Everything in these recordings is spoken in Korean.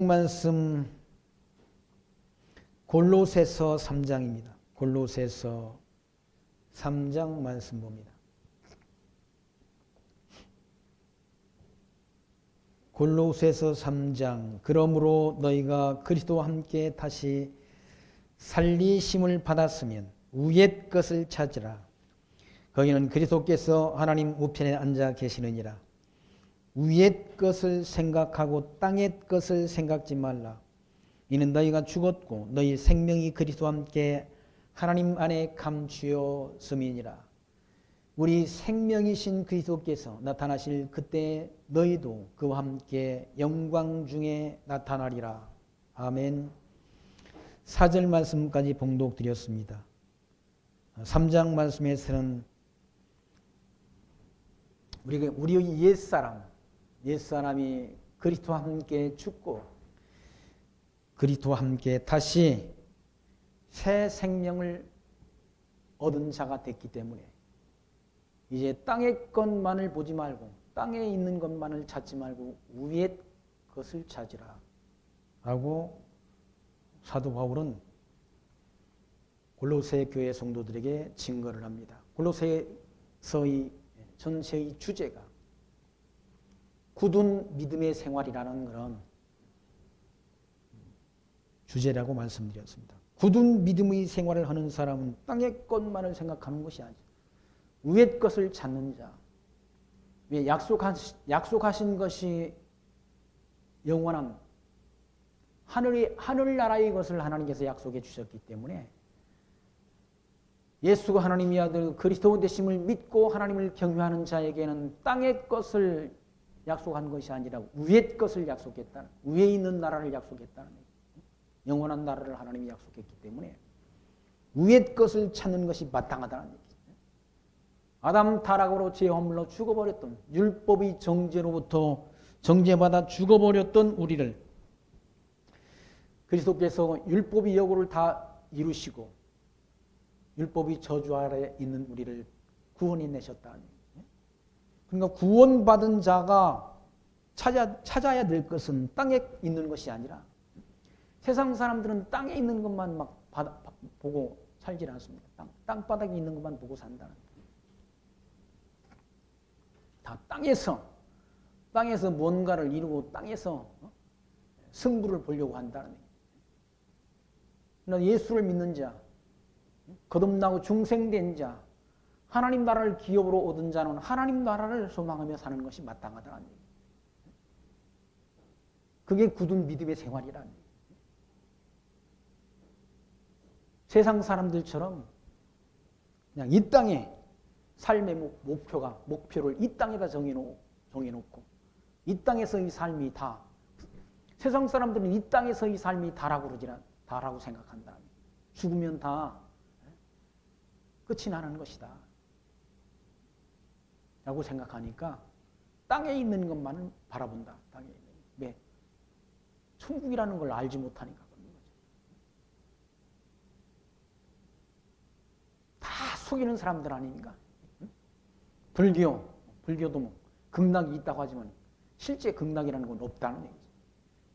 말씀 골로새서 3장입니다. 골로새서 3장 말씀 봅니다. 골로새서 3장 그러므로 너희가 그리스도와 함께 다시 살리심을 받았으면 위의 것을 찾으라. 거기는 그리스도께서 하나님 우편에 앉아 계시느니라. 위의 것을 생각하고 땅의 것을 생각지 말라. 이는 너희가 죽었고 너희 생명이 그리스도와 함께 하나님 안에 감추었음이니라. 우리 생명이신 그리스도께서 나타나실 그때 너희도 그와 함께 영광 중에 나타나리라. 아멘. 4절 말씀까지 봉독드렸습니다. 3장 말씀에서는 우리 옛사람이 그리스도와 함께 죽고 그리스도와 함께 다시 새 생명을 얻은 자가 됐기 때문에 이제 땅의 것만을 보지 말고 땅에 있는 것만을 찾지 말고 위의 것을 찾으라 라고 사도 바울은 골로새 교회 성도들에게 증거를 합니다. 골로새서의 전체의 주제가 굳은 믿음의 생활이라는 그런 주제라고 말씀드렸습니다. 굳은 믿음의 생활을 하는 사람은 땅의 것만을 생각하는 것이 아니죠. 위의 것을 찾는 자. 왜 약속하신 것이 영원한 하늘나라의 것을 하나님께서 약속해 주셨기 때문에 예수가 하나님의 아들 그리스도 되심을 믿고 하나님을 경외하는 자에게는 땅의 것을 약속한 것이 아니라 위의 것을 약속했다는, 위에 있는 나라를 약속했다는 거예요. 영원한 나라를 하나님이 약속했기 때문에 위의 것을 찾는 것이 마땅하다는 얘기죠. 아담 타락으로 죄 허물로 죽어버렸던, 율법의 정죄로부터 정죄받아 죽어버렸던 우리를 그리스도께서 율법의 여고를 다 이루시고 율법의 저주 아래 있는 우리를 구원해내셨다는 얘기죠. 그러니까 구원받은 자가 찾아야 될 것은 땅에 있는 것이 아니라 세상 사람들은 땅에 있는 것만 막 보고 살질 않습니다. 땅바닥에 있는 것만 보고 산다는 거예요. 다 땅에서 뭔가를 이루고 땅에서 승부를 보려고 한다는 거예요. 그러나 예수를 믿는 자, 거듭나고 중생된 자, 하나님 나라를 기업으로 얻은 자는 하나님 나라를 소망하며 사는 것이 마땅하다는 얘기예요. 그게 굳은 믿음의 생활이라는 얘기예요. 세상 사람들처럼 그냥 이 땅에 삶의 목표를 이 땅에다 정해놓고 이 땅에서의 삶이 다, 세상 사람들은 이 땅에서의 삶이 다라고 생각한다. 죽으면 다 끝이 나는 것이다 라고 생각하니까 땅에 있는 것만은 바라본다. 땅에 있는 것. 왜? 천국이라는 걸 알지 못하니까 그런 거죠. 다 속이는 사람들 아닙니까? 불교도 뭐 극락이 있다고 하지만 실제 극락이라는 건 없다는 얘기죠.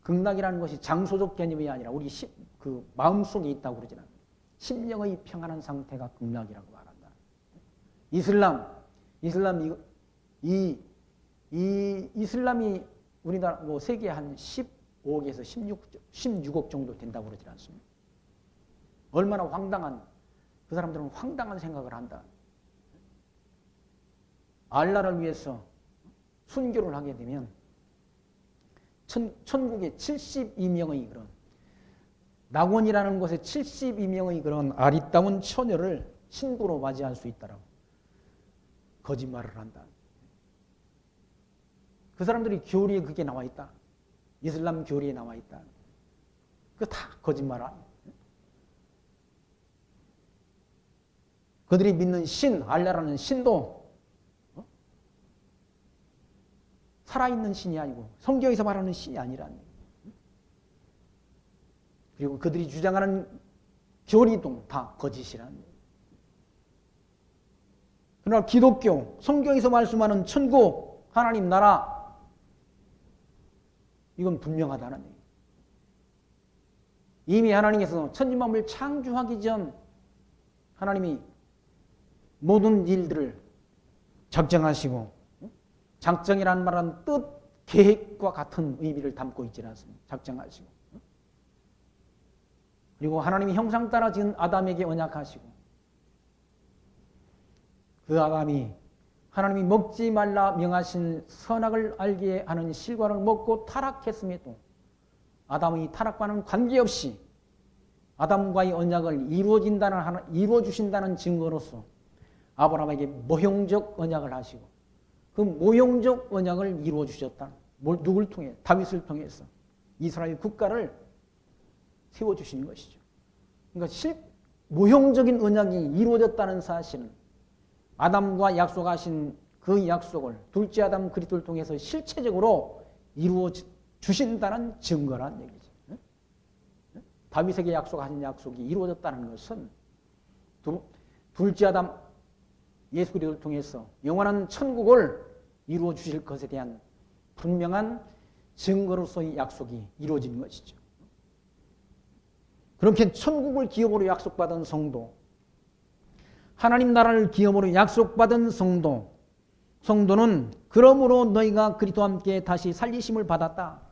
극락이라는 것이 장소적 개념이 아니라 우리 그 마음속에 있다고 그러지 않아요. 심령의 평안한 상태가 극락이라고 말한다. 이슬람이 우리나라 뭐 세계 한 15억에서 16억 정도 된다고 그러지 않습니까? 얼마나 그 사람들은 황당한 생각을 한다. 알라를 위해서 순교를 하게 되면 천국에 72명의 그런 낙원이라는 곳에 72명의 그런 아리따운 처녀를 신부로 맞이할 수 있다라고 거짓말을 한다. 그 사람들이 교리에 그게 나와 있다. 이슬람 교리에 나와 있다. 그거 다 거짓말 아니에요. 그들이 믿는 알라라는 신도 살아있는 신이 아니고 성경에서 말하는 신이 아니라는 거예요. 그리고 그들이 주장하는 교리도 다 거짓이라는 거예요. 그러나 기독교, 성경에서 말씀하는 천국, 하나님 나라, 이건 분명하다는 얘기예요. 이미 하나님께서 천지만물을 창조하기 전 하나님이 모든 일들을 작정하시고, 작정이라는 말은 뜻, 계획과 같은 의미를 담고 있지 않습니다. 작정하시고. 그리고 하나님이 형상 따라 지은 아담에게 언약하시고, 그 아담이 하나님이 먹지 말라 명하신 선악을 알게 하는 실과를 먹고 타락했음에도 아담의 타락과는 관계없이 아담과의 언약을 이루어주신다는 증거로서 아브라함에게 모형적 언약을 하시고, 그 모형적 언약을 이루어주셨다. 누굴 통해? 다윗을 통해서 이스라엘 국가를 세워주시는 것이죠. 그러니까 모형적인 언약이 이루어졌다는 사실은 아담과 약속하신 그 약속을 둘째 아담 그리스도를 통해서 실체적으로 이루어 주신다는 증거란 얘기죠. 다윗에게 약속하신 약속이 이루어졌다는 것은 둘째 아담 예수 그리스도를 통해서 영원한 천국을 이루어 주실 것에 대한 분명한 증거로서의 약속이 이루어진 것이죠. 그렇게 천국을 기업으로 약속받은 성도, 하나님 나라를 기업으로 약속받은 성도는 그러므로 너희가 그리스도와 함께 다시 살리심을 받았다.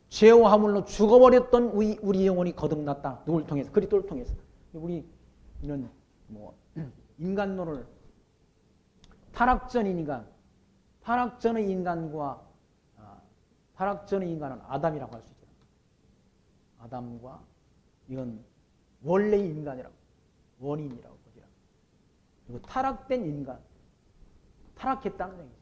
죄와 화물로 죽어버렸던 우리 영혼이 거듭났다. 누굴 통해서? 그리스도를 통해서. 우리 이런 인간론을 타락전의 인간과 타락전의 인간은 아담이라고 할 수 있죠. 아담과 이건 원래의 인간이라고, 원인이라고 보죠. 그리고 타락된 인간, 타락했다는 얘기죠.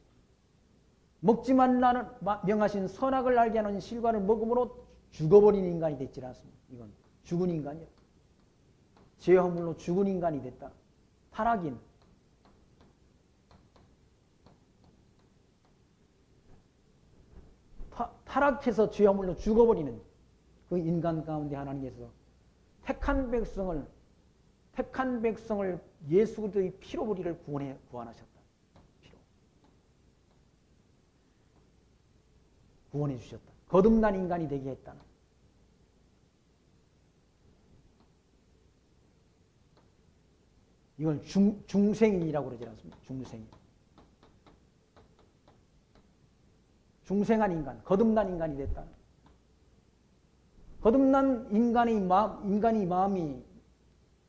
먹지 말라는 명하신 선악을 알게 하는 실과를 먹음으로 죽어버린 인간이 됐지 않습니까? 이건 죽은 인간이야. 죄와 허물로 죽은 인간이 됐다. 타락인. 타락해서 죄와 허물로 죽어버리는 그 인간 가운데 하나님께서 택한 백성을 예수 그리스도의 피로 우리를 구원하셨다. 피로. 구원해 주셨다. 거듭난 인간이 되게 했다는. 이걸 중생인이라고 그러지 않습니까? 중생인. 중생한 인간, 거듭난 인간이 됐다는. 거듭난 인간의 마음이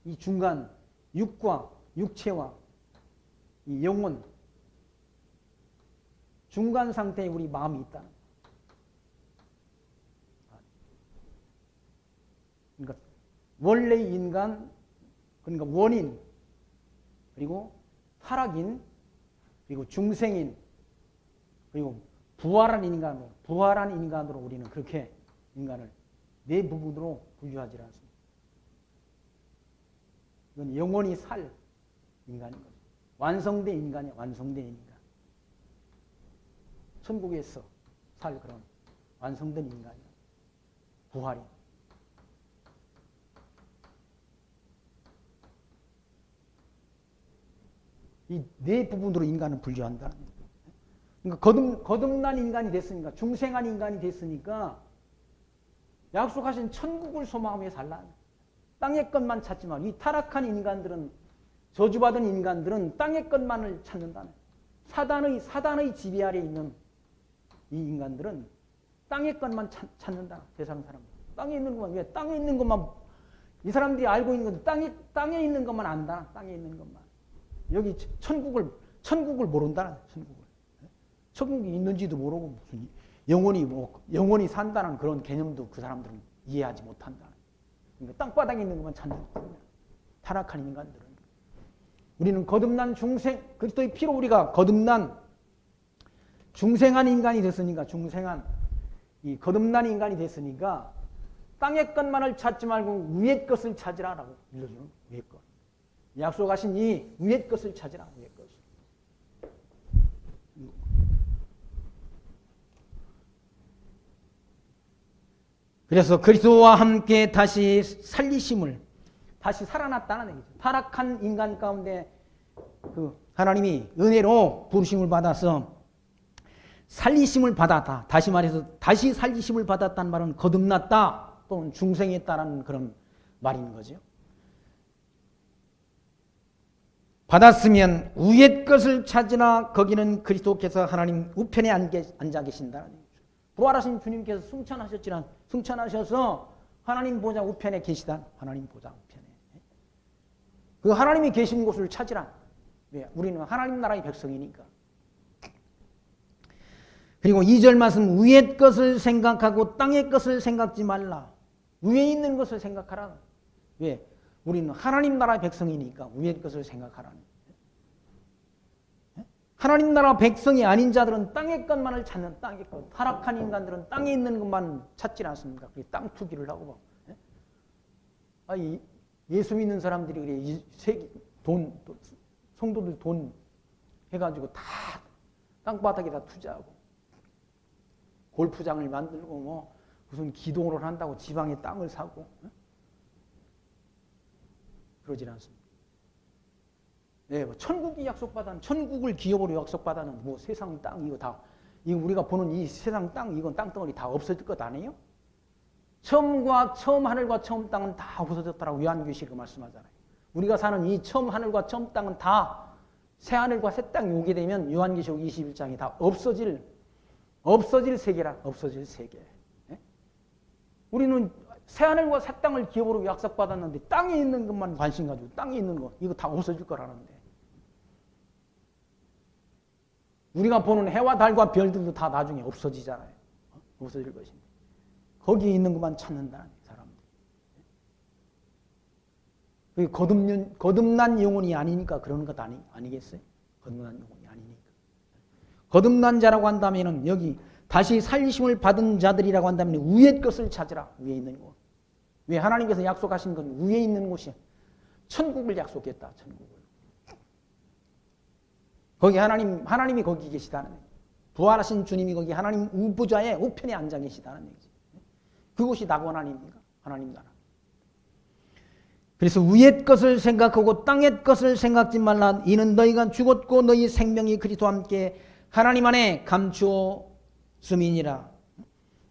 이 중간 육과 육체와 이 영혼 중간 상태에 우리 마음이 있다. 그러니까 원래의 인간, 그러니까 원인, 그리고 타락인, 그리고 중생인, 그리고 부활한 인간으로 우리는 그렇게 인간을 네 부분으로 분류하지 않습니다. 이건 영원히 살 인간인 거죠. 완성된 인간이야, 완성된 인간. 천국에서 살 그런 완성된 인간이야. 부활이. 이 네 부분으로 인간을 분류한다. 그러니까 거듭난 인간이 됐으니까, 중생한 인간이 됐으니까 약속하신 천국을 소망하며 살라. 땅의 것만 찾지만 이 타락한 인간들은, 저주받은 인간들은 땅의 것만을 찾는다네. 사단의 지배 아래 있는 이 인간들은 땅의 것만 찾는다. 세상 사람들. 땅에 있는 것만, 왜 땅에 있는 것만, 이 사람들이 알고 있는 건 땅에 있는 것만 안다. 땅에 있는 것만. 여기 천국을 모른다. 천국이 있는지도 모르고 무슨 영원히 산다는 그런 개념도 그 사람들은 이해하지 못한다. 그러니까 땅바닥에 있는 것만 찾는 거예요. 타락한 인간들은. 우리는 거듭난 중생, 그리스도의 피로 우리가 거듭난 중생한 인간이 됐으니까, 이 거듭난 인간이 됐으니까 땅의 것만을 찾지 말고 위의 것을 찾으라라고 일러주는 위의 것. 약속하신 이 위의 것을 찾으라. 위의 것을. 그래서 그리스도와 함께 다시 살리심을, 다시 살아났다는 얘기죠. 타락한 인간 가운데 그 하나님이 은혜로 부르심을 받아서 살리심을 받았다. 다시 말해서 다시 살리심을 받았다는 말은 거듭났다. 또는 중생했다는 그런 말인 거죠. 받았으면 위의 것을 찾으나 거기는 그리스도께서 하나님 우편에 앉아 계신다는 얘기죠. 부활하신 주님께서 승천하셔서 하나님 보좌 우편에 계시다. 하나님 보좌 우편에. 그 하나님이 계신 곳을 찾으라. 왜? 우리는 하나님 나라의 백성이니까. 그리고 2절 말씀 위의 것을 생각하고 땅의 것을 생각지 말라. 위에 있는 것을 생각하라. 왜? 우리는 하나님 나라의 백성이니까 위의 것을 생각하라는. 하나님 나라 백성이 아닌 자들은 땅의 것만을 찾는 땅의 것. 타락한 인간들은 땅에 있는 것만 찾지 않습니까? 땅 투기를 하고. 예수 믿는 사람들이 그래 성도들 돈 해가지고 다 땅바닥에다 투자하고 골프장을 만들고 무슨 기도를 한다고 지방에 땅을 사고 그러질 않습니다. 네, 천국이 약속받은 천국을 기업으로 약속받아는 세상 땅 이거 우리가 보는 이 세상 땅 이건 땅덩어리 다 없어질 것 아니에요? 처음 하늘과 처음 땅은 다 없어졌다라고 요한계시록 말씀하잖아요. 우리가 사는 이 처음 하늘과 처음 땅은 다 새 하늘과 새 땅이 오게 되면 요한계시록 21장이 다 없어질 세계라. 없어질 세계. 네? 우리는 새 하늘과 새 땅을 기업으로 약속받았는데 땅에 있는 것만 관심 가지고 땅에 있는 거 이거 다 없어질 거라는데 우리가 보는 해와 달과 별들도 다 나중에 없어지잖아요. 없어질 것입니다. 거기에 있는 것만 찾는다는 사람들. 거듭난 영혼이 아니니까 그러는 것 아니겠어요? 거듭난 영혼이 아니니까. 거듭난 자라고 한다면 여기 다시 살리심을 받은 자들이라고 한다면 위의 것을 찾으라. 위에 있는 곳. 왜? 하나님께서 약속하신 건 위에 있는 곳이야. 천국을 약속했다. 천국을. 거기 하나님이 거기 계시다는 얘기. 부활하신 주님이 거기 하나님 우보좌에 우편에 앉아 계시다는 얘기지. 그곳이 낙원 아닙니까? 하나님 나라. 그래서 위의 것을 생각하고 땅의 것을 생각지 말라. 이는 너희가 죽었고 너희 생명이 그리스도와 함께 하나님 안에 감추었음이니라.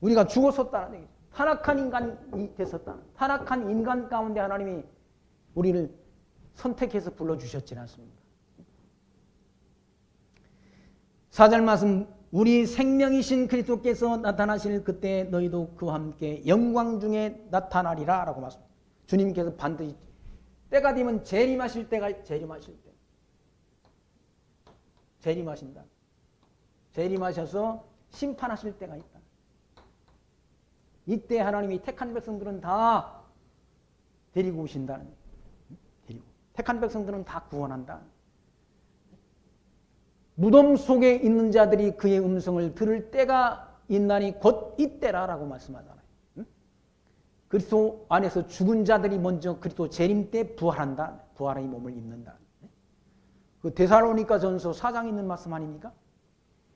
우리가 죽었었다는 얘기죠. 타락한 인간이 됐었다. 타락한 인간 가운데 하나님이 우리를 선택해서 불러주셨지 않습니까? 4절 말씀 우리 생명이신 그리스도께서 나타나실 그때 너희도 그와 함께 영광 중에 나타나리라 라고 말씀. 주님께서 반드시 때가 되면 재림하실 때 재림하신다. 재림하셔서 심판하실 때가 있다. 이때 하나님이 택한 백성들은 다 데리고 오신다는 데리고. 택한 백성들은 다 구원한다. 무덤 속에 있는 자들이 그의 음성을 들을 때가 있나니 곧 이때라라고 말씀하잖아요. 그리스도 안에서 죽은 자들이 먼저 그리스도 재림 때 부활한다. 부활의 몸을 입는다. 그 데살로니가 전서 4장 있는 말씀 아닙니까?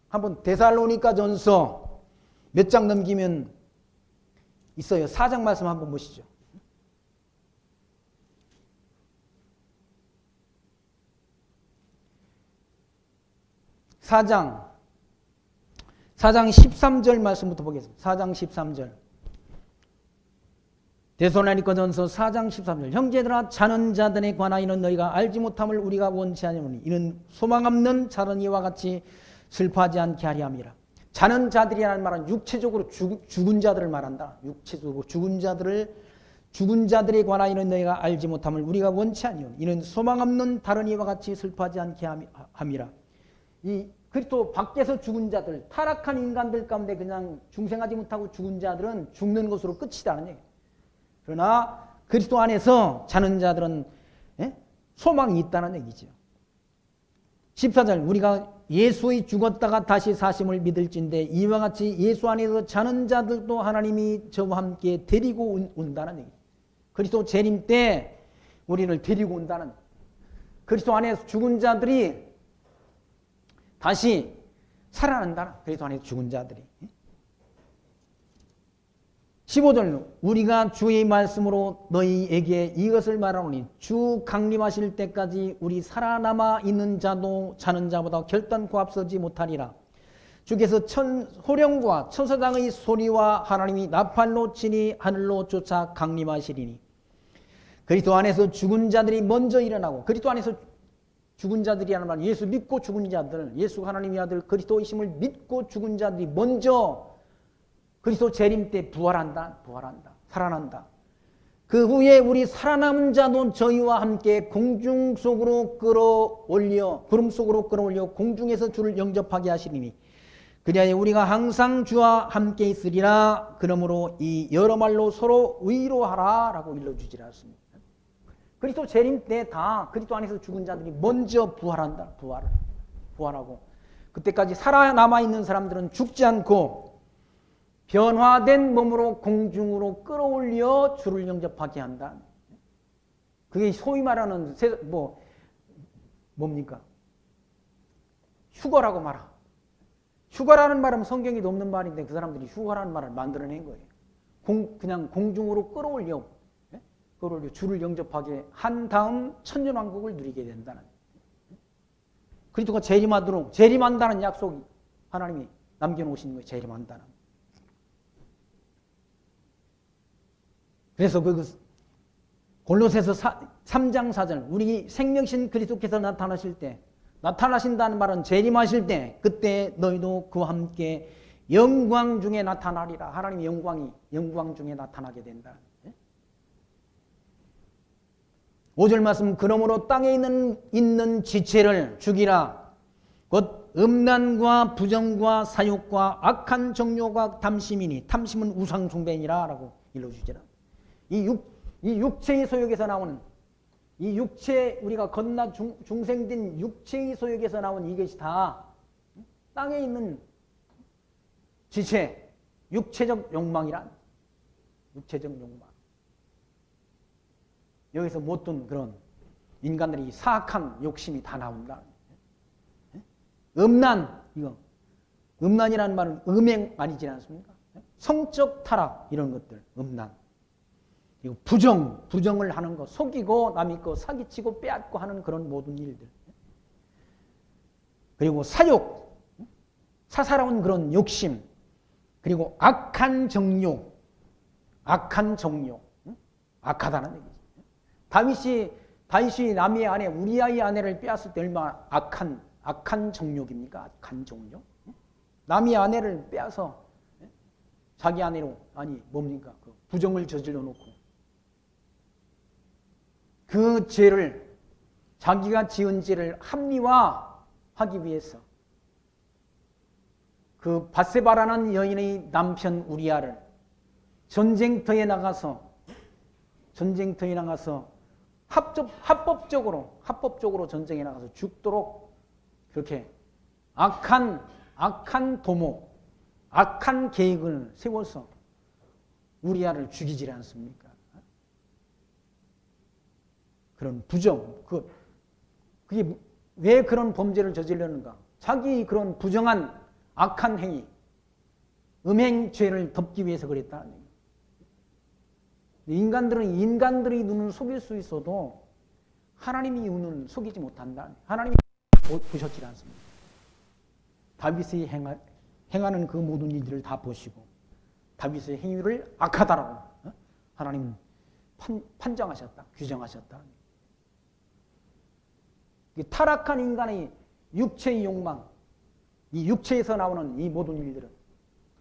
한번 데살로니가 전서 몇 장 넘기면 있어요. 4장 말씀 한번 보시죠. 4장 13절 말씀부터 보겠습니다. 4장 13절. 데살로니가전서 4장 13절. 형제들아 자는 자들에 관하여는 너희가 알지 못함을 우리가 원치 아니하노니 이는 소망 없는 자는 이와 같이 슬퍼하지 않게 하려 함이라. 자는 자들이라는 말은 육체적으로 죽은 자들을 말한다. 육체적으로 죽은 자들에 관하여는 너희가 알지 못함을 우리가 원치 아니하노니 이는 소망 없는 다른 이와 같이 슬퍼하지 않게 함이라. 이 그리스도 밖에서 죽은 자들, 타락한 인간들 가운데 그냥 중생하지 못하고 죽은 자들은 죽는 것으로 끝이라는 얘기예요. 그러나 그리스도 안에서 자는 자들은 소망이 있다는 얘기죠. 14절 우리가 예수의 죽었다가 다시 사심을 믿을진데 이와 같이 예수 안에서 자는 자들도 하나님이 저와 함께 데리고 온다는 얘기예요. 그리스도 재림 때 우리를 데리고 온다는, 그리스도 안에서 죽은 자들이 다시 살아난다. 그리스도 안에서 죽은 자들이. 15절 우리가 주의 말씀으로 너희에게 이것을 말하노니 주 강림하실 때까지 우리 살아남아 있는 자도 자는 자보다 결단코 앞서지 못하리라. 주께서 호령과 천사장의 소리와 하나님이 나팔로 치니 하늘로 쫓아 강림하시리니 그리스도 안에서 죽은 자들이 먼저 일어나고 그리스도 안에서 죽은 자들이라는 말은 예수 믿고 죽은 자들, 예수 하나님의 아들 그리스도이심을 믿고 죽은 자들이 먼저 그리스도 재림 때 부활한다, 살아난다. 그 후에 우리 살아남은 자도 저희와 함께 공중 속으로 끌어올려 구름 속으로 끌어올려 공중에서 주를 영접하게 하시리니 그리하여 우리가 항상 주와 함께 있으리라. 그러므로 이 여러 말로 서로 위로하라 라고 일러주지라 했습니다. 그리스도 재림 때 다 그리스도 안에서 죽은 자들이 먼저 부활한다. 부활하고 그때까지 살아남아 있는 사람들은 죽지 않고 변화된 몸으로 공중으로 끌어올려 주를 영접하게 한다. 그게 소위 말하는 뭡니까? 휴거라고 말하. 휴거라는 말은 성경에도 없는 말인데 그 사람들이 휴거라는 말을 만들어낸 거예요. 그냥 공중으로 끌어올려 주를 영접하게 한 다음 천년왕국을 누리게 된다는. 그리스도가 재림한다는 약속이 하나님이 남겨놓으신 거예요. 재림한다는. 그래서 골로새서 3장 4절 우리 생명신 그리스도께서 나타나신다는 말은 재림하실 때 그때 너희도 그와 함께 영광 중에 나타나리라. 하나님의 영광 중에 나타나게 된다. 5절 말씀 그러므로 땅에 있는 지체를 죽이라. 곧 음란과 부정과 사욕과 악한 정욕과 탐심이니 탐심은 우상 숭배니라 라고 일러주지라. 이 육체의 소욕에서 나오는 이 육체 우리가 건나 중생된 육체의 소욕에서 나온 이것이 다 땅에 있는 지체, 육체적 욕망이란 육체적 욕망. 여기서 못된 그런 인간들이 사악한 욕심이 다 나온다. 음란이라는 말은 음행 아니지 않습니까? 성적 타락 이런 것들, 음란. 그리고 부정을 하는 거, 속이고 남의 거 사기치고 빼앗고 하는 그런 모든 일들. 그리고 사욕, 사사로운 그런 욕심. 그리고 악한 정욕, 악하다는 얘기죠. 다윗이 남의 아내 우리아의 아내를 빼앗을 때 얼마나 악한 정욕입니까? 악한 정욕? 남의 아내를 빼앗어 자기 아내로 뭡니까? 그 부정을 저질러 놓고 그 죄를 자기가 지은 죄를 합리화하기 위해서 그 밧세바라는 여인의 남편 우리아를 전쟁터에 나가서 합법적으로 전쟁에 나가서 죽도록 그렇게 악한 도모, 악한 계획을 세워서 우리아를 죽이지 않습니까? 그런 부정, 그게 왜 그런 범죄를 저질렀는가? 자기 그런 부정한 악한 행위, 음행죄를 덮기 위해서 그랬다는 얘기예요. 인간들이 눈을 속일 수 있어도 하나님이 눈을 속이지 못한다. 하나님이 보셨지 않습니까? 다윗이 행하는 그 모든 일들을 다 보시고 다윗의 행위를 악하다라고 하나님은 판정하셨다. 규정하셨다. 타락한 인간의 육체의 욕망, 이 육체에서 나오는 이 모든 일들은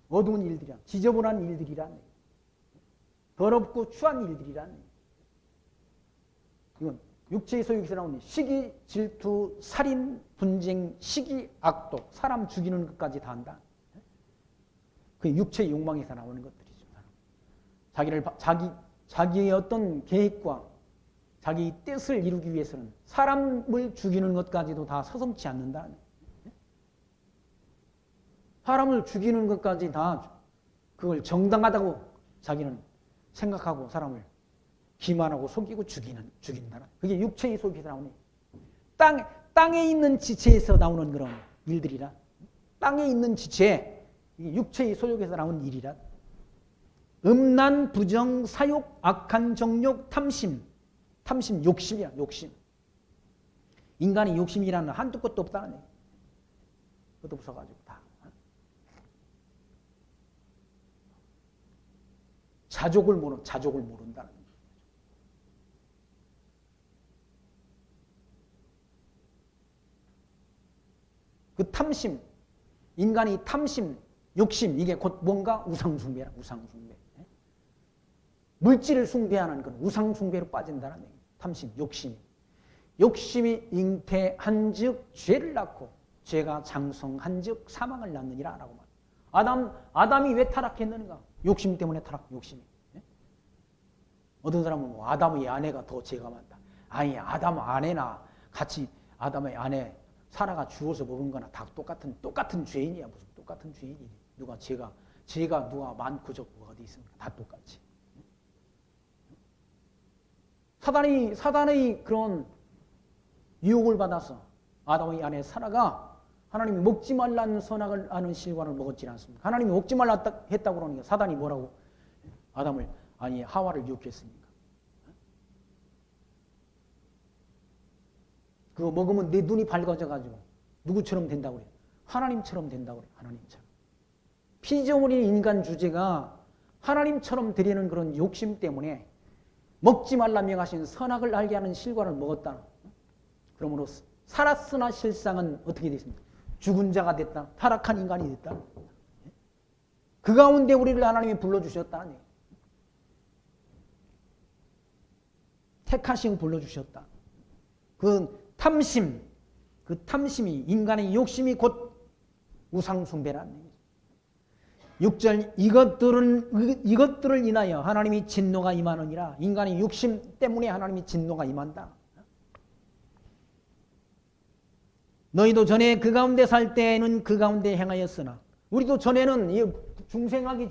어두운 일들이야. 지저분한 일들이란 얘기야. 더럽고 추한 일들이란 얘기야. 이건 육체의 소욕에서 나오는 시기, 질투, 살인, 분쟁, 시기, 악독, 사람 죽이는 것까지 다 한다. 그 육체의 욕망에서 나오는 것들이죠. 자기의 어떤 계획과 자기 뜻을 이루기 위해서는 사람을 죽이는 것까지도 다 서슴지 않는다. 사람을 죽이는 것까지 다 그걸 정당하다고 자기는 생각하고 사람을 기만하고 속이고 죽인다. 그게 육체의 속에서 나오는 땅에 있는 지체에서 나오는 그런 일들이라. 땅에 있는 지체, 육체의 소욕에서 나오는 일이라. 음란, 부정, 사욕, 악한 정욕, 탐심, 욕심이야, 욕심. 인간의 욕심이라는 한두 것도 없다는 얘기. 그것도 없어가지고 다. 자족을 모른다는 거예요. 그 탐심, 인간이 탐심, 욕심, 이게 곧 뭔가 우상숭배라, 우상숭배. 물질을 숭배하는 그런 우상숭배로 빠진다는 얘기예요. 탐심, 욕심이. 욕심이 잉태한 즉 죄를 낳고 죄가 장성한 즉 사망을 낳느니라 라고 말합니다. 아담이 왜 타락했는가? 욕심 때문에 욕심이. 어떤 사람은 뭐 아담의 아내가 더 죄가 많다. 아니, 아담 아내나 같이 아담의 아내 사라가 주워서 먹은 거나 다 똑같은 죄인이야. 무슨 똑같은 죄인이니. 죄가 누가 많고 적고 어디 있습니까? 다 똑같이. 사단의 그런 유혹을 받아서 아담의 아내 사라가 하나님이 먹지 말라는 선악을 아는 실과를 먹었지 않습니까? 하나님이 먹지 말라 했다고 그러니까 사단이 뭐라고? 하와를 유혹했으니까. 그거 먹으면 내 눈이 밝아져가지고 누구처럼 된다고 그래? 하나님처럼 된다고 그래. 하나님처럼. 피조물인 인간 주제가 하나님처럼 되려는 그런 욕심 때문에 먹지 말라 명하신 선악을 알게 하는 실과를 먹었다. 그러므로 살았으나 실상은 어떻게 됐습니까? 죽은 자가 됐다. 타락한 인간이 됐다. 그 가운데 우리를 하나님이 불러주셨다는 얘기예요. 택하시고 불러주셨다. 그 탐심이 인간의 욕심이 곧 우상숭배라는 얘기죠. 6절 이것들을 인하여 하나님이 진노가 임하느니라. 인간의 욕심 때문에 하나님이 진노가 임한다. 너희도 전에 그 가운데 살 때에는 그 가운데 행하였으나 우리도 전에는 중생하기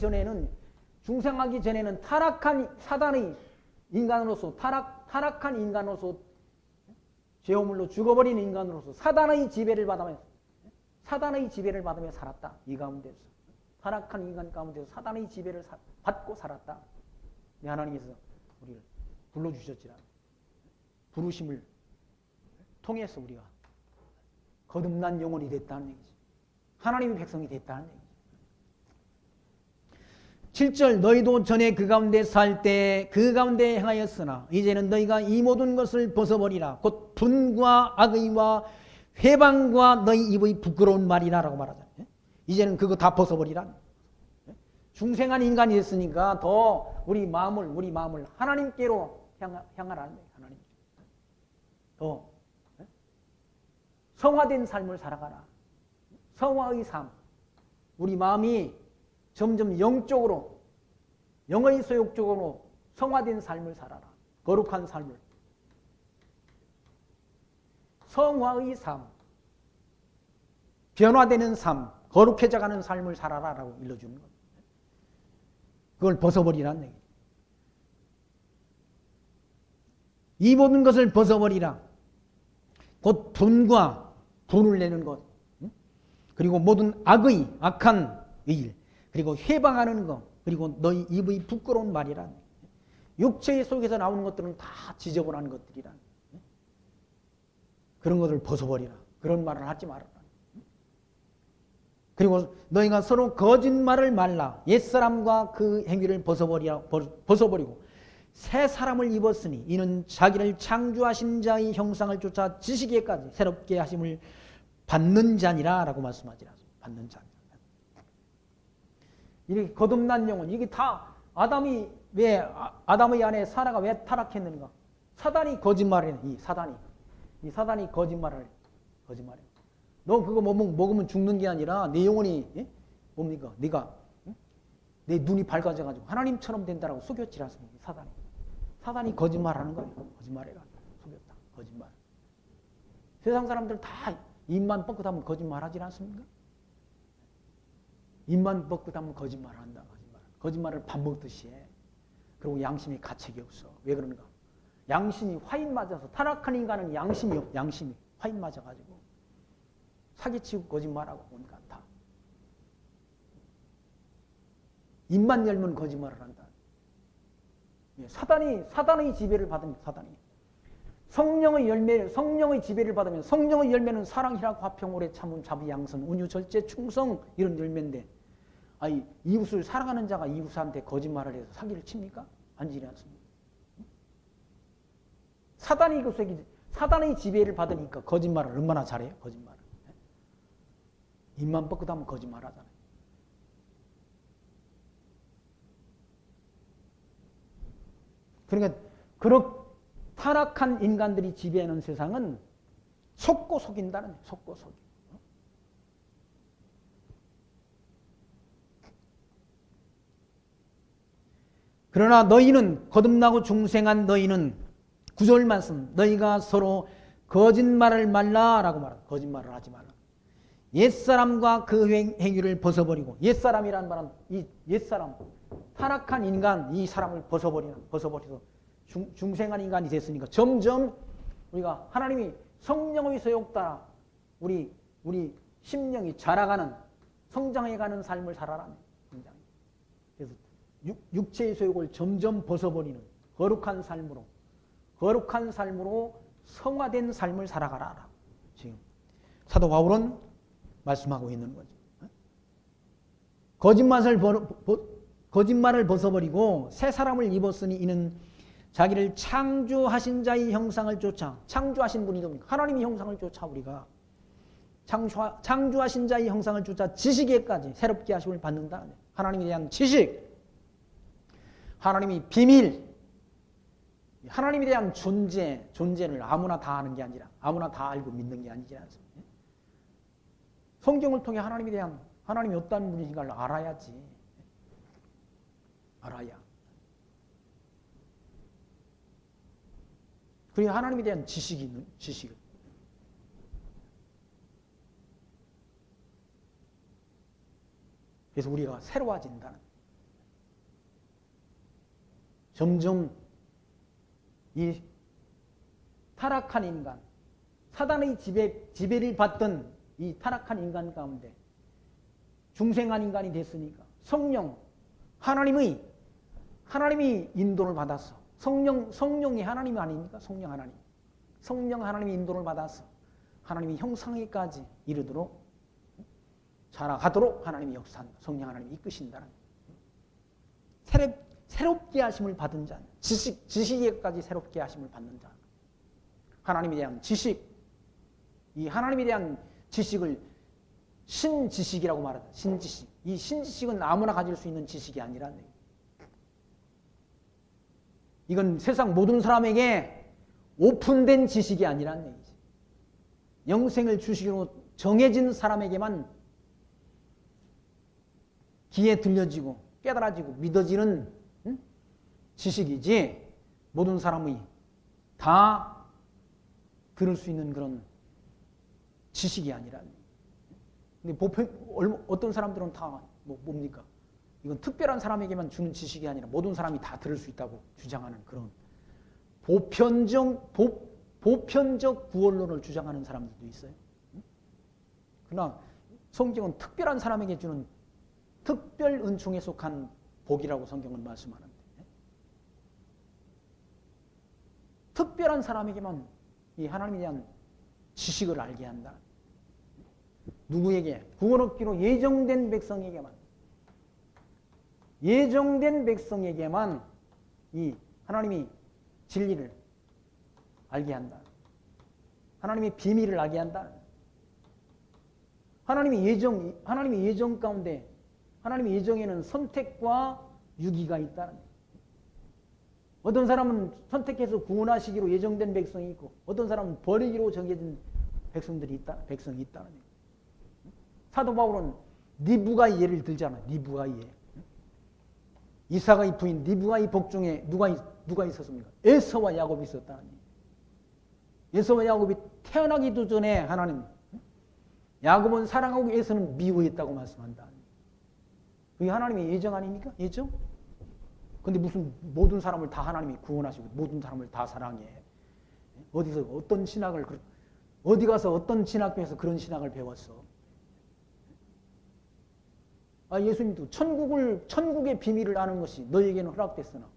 전에는 타락한 사단의 인간으로서 타락한 인간으로서 죄오물로 죽어버린 인간으로서 사단의 지배를 받으며 살았다. 이 가운데서 타락한 인간 가운데서 사단의 지배를 받고 살았다. 하나님께서 우리를 불러주셨지라. 부르심을 통해서 우리가 거듭난 영혼이 됐다는 얘기죠. 하나님의 백성이 됐다는 얘기죠. 7절 너희도 전에 그 가운데 살 때 그 가운데 행하였으나 이제는 너희가 이 모든 것을 벗어버리라. 곧 분과 악의와 회방과 너희 입의 부끄러운 말이라 라고 말하잖아요. 이제는 그거 다 벗어버리라. 중생한 인간이 됐으니까 더 우리 마음을 하나님께로 향하라는 거예요. 하나님. 더 성화된 삶을 살아가라. 성화의 삶. 우리 마음이 점점 영적으로, 영의 소욕적으로 성화된 삶을 살아라. 거룩한 삶을. 성화의 삶. 변화되는 삶. 거룩해져가는 삶을 살아라 라고 일러주는 겁니다. 그걸 벗어버리라는 얘기죠. 이 모든 것을 벗어버리라. 곧 분을 내는 것, 그리고 모든 악한 일, 그리고 회방하는 것, 그리고 너희 입의 부끄러운 말이란, 육체의 속에서 나오는 것들은 다 지저분한 것들이란, 그런 것을 벗어버리라. 그런 말을 하지 말아라. 그리고 너희가 서로 거짓말을 말라. 옛사람과 그 행위를 벗어버리고 새 사람을 입었으니 이는 자기를 창조하신 자의 형상을 쫓아 지시기에까지 새롭게 하심을 받는 자니라 라고 말씀하지라. 받는 자니라. 이렇게 거듭난 영혼, 이게 다 아담의 아내 사라가 왜 타락했는가? 사단이 거짓말이네. 이 사단이 거짓말해. 너 그거 먹으면 죽는 게 아니라 내 영혼이 뭡니까? 내 눈이 밝아져가지고 하나님처럼 된다라고 속였지 않습니까? 사단이 거짓말하는 거예요. 거짓말해라. 속였다. 거짓말. 세상 사람들 다 입만 뻗고하면 거짓말하지 않습니까? 입만 뻗고하면 거짓말한다. 거짓말을 밥 먹듯이 해. 그리고 양심이 가책이 없어. 왜 그런가? 양심이 화인 맞아서 타락한 인간은 양심이 화인 맞아가지고 사기치고 거짓말하고 온갖 다. 입만 열면 거짓말을 한다. 사단의 지배를 받으면 성령의 지배를 받으면 성령의 열매는 사랑, 희락, 화평, 오래 참음, 자비, 양선, 온유, 절제, 충성 이런 열매인데 아니, 이웃을 사랑하는 자가 이웃한테 거짓말을 해서 사기를 칩니까? 아니지 않습니까? 사단의 지배를 받으니까 거짓말을 얼마나 잘해요? 거짓말을. 입만 뻗고도 거짓말 하잖아요. 그러니까 그렇게 타락한 인간들이 지배하는 세상은 속고 속인다는 거예요. 속고 속이. 그러나 너희는 거듭나고 중생한 너희는 9절 말씀 너희가 서로 거짓말을 말라라고 말합니다. 거짓말을 하지 말라. 옛사람과 그 행위를 벗어버리고 옛사람이라는 말은 이 옛사람 타락한 인간 이 사람을 벗어버려서 중생한 인간이 됐으니까 점점 우리가 하나님이 성령의 소욕 따라 우리 심령이 자라가는 성장해가는 삶을 살아라는 그래서 육체의 소욕을 점점 벗어버리는 거룩한 삶으로 성화된 삶을 살아가라. 지금 사도 바울은 말씀하고 있는 거죠. 거짓말을 벗어버리고 새 사람을 입었으니 이는 자기를 창조하신 자의 형상을 쫓아 창조하신 분이 누굽니까? 하나님의 형상을 쫓아 우리가 창조하신 자의 형상을 쫓아 지식에까지 새롭게 하심을 받는다. 하나님에 대한 지식, 하나님의 비밀, 하나님에 대한 존재를 아무나 다 아는 게 아니라 아무나 다 알고 믿는 게 아니지 않습니까? 성경을 통해 하나님이 어떤 분이신가를 알아야지. 알아야. 그래야 하나님에 대한 지식을. 그래서 우리가 새로워진다는. 점점 이 타락한 인간, 사단의 지배를 받던 이 타락한 인간 가운데 중생한 인간이 됐으니까 성령, 하나님이 인도를 받았어. 성령이 하나님이 아닙니까? 성령 하나님이 인도를 받아서 하나님의 형상에까지 이르도록 자라가도록 하나님이 역사한다. 성령 하나님이 이끄신다는 새롭게 하심을 받은 자, 지식에까지 새롭게 하심을 받는 자. 하나님에 대한 지식, 이 하나님에 대한 지식을 신지식이라고 말하다. 신지식. 이 신지식은 아무나 가질 수 있는 지식이 아니라는 얘기예요. 이건 세상 모든 사람에게 오픈된 지식이 아니라는 얘기지. 영생을 주시기로 정해진 사람에게만 귀에 들려지고 깨달아지고 믿어지는 지식이지 모든 사람이 다 들을 수 있는 그런 지식이 아니라는 얘기예요. 근데 어떤 사람들은 다 뭡니까? 이건 특별한 사람에게만 주는 지식이 아니라 모든 사람이 다 들을 수 있다고 주장하는 그런 보편적 구원론을 주장하는 사람들도 있어요. 그러나 성경은 특별한 사람에게 주는 특별 은총에 속한 복이라고 성경은 말씀하는데 특별한 사람에게만 이 하나님에 대한 지식을 알게 한다. 누구에게? 구원 얻기로 예정된 백성에게만 이 하나님이 진리를 알게 한다. 하나님의 비밀을 알게 한다. 하나님의 예정 가운데 하나님의 예정에는 선택과 유기가 있다는 거예요. 어떤 사람은 선택해서 구원하시기로 예정된 백성이 있고 어떤 사람은 버리기로 정해진 백성이 있다는 거예요. 사도 바울은 리브가의 예를 들잖아요. 리브가의 예. 이삭의 부인 리브가의 복중에 누가 있었습니까? 에서와 야곱이 있었다는 얘기예요. 에서와 야곱이 태어나기도 전에 하나님 야곱은 사랑하고 에서는 미워했다고 말씀한다. 그게 하나님의 예정 아닙니까? 예정? 근데 무슨 모든 사람을 다 하나님이 구원하시고 모든 사람을 다 사랑해. 어디서 어떤 신학을 어디 가서 어떤 신학교에서 그런 신학을 배웠어? 예수님도 천국의 비밀을 아는 것이 너에게는 허락됐으나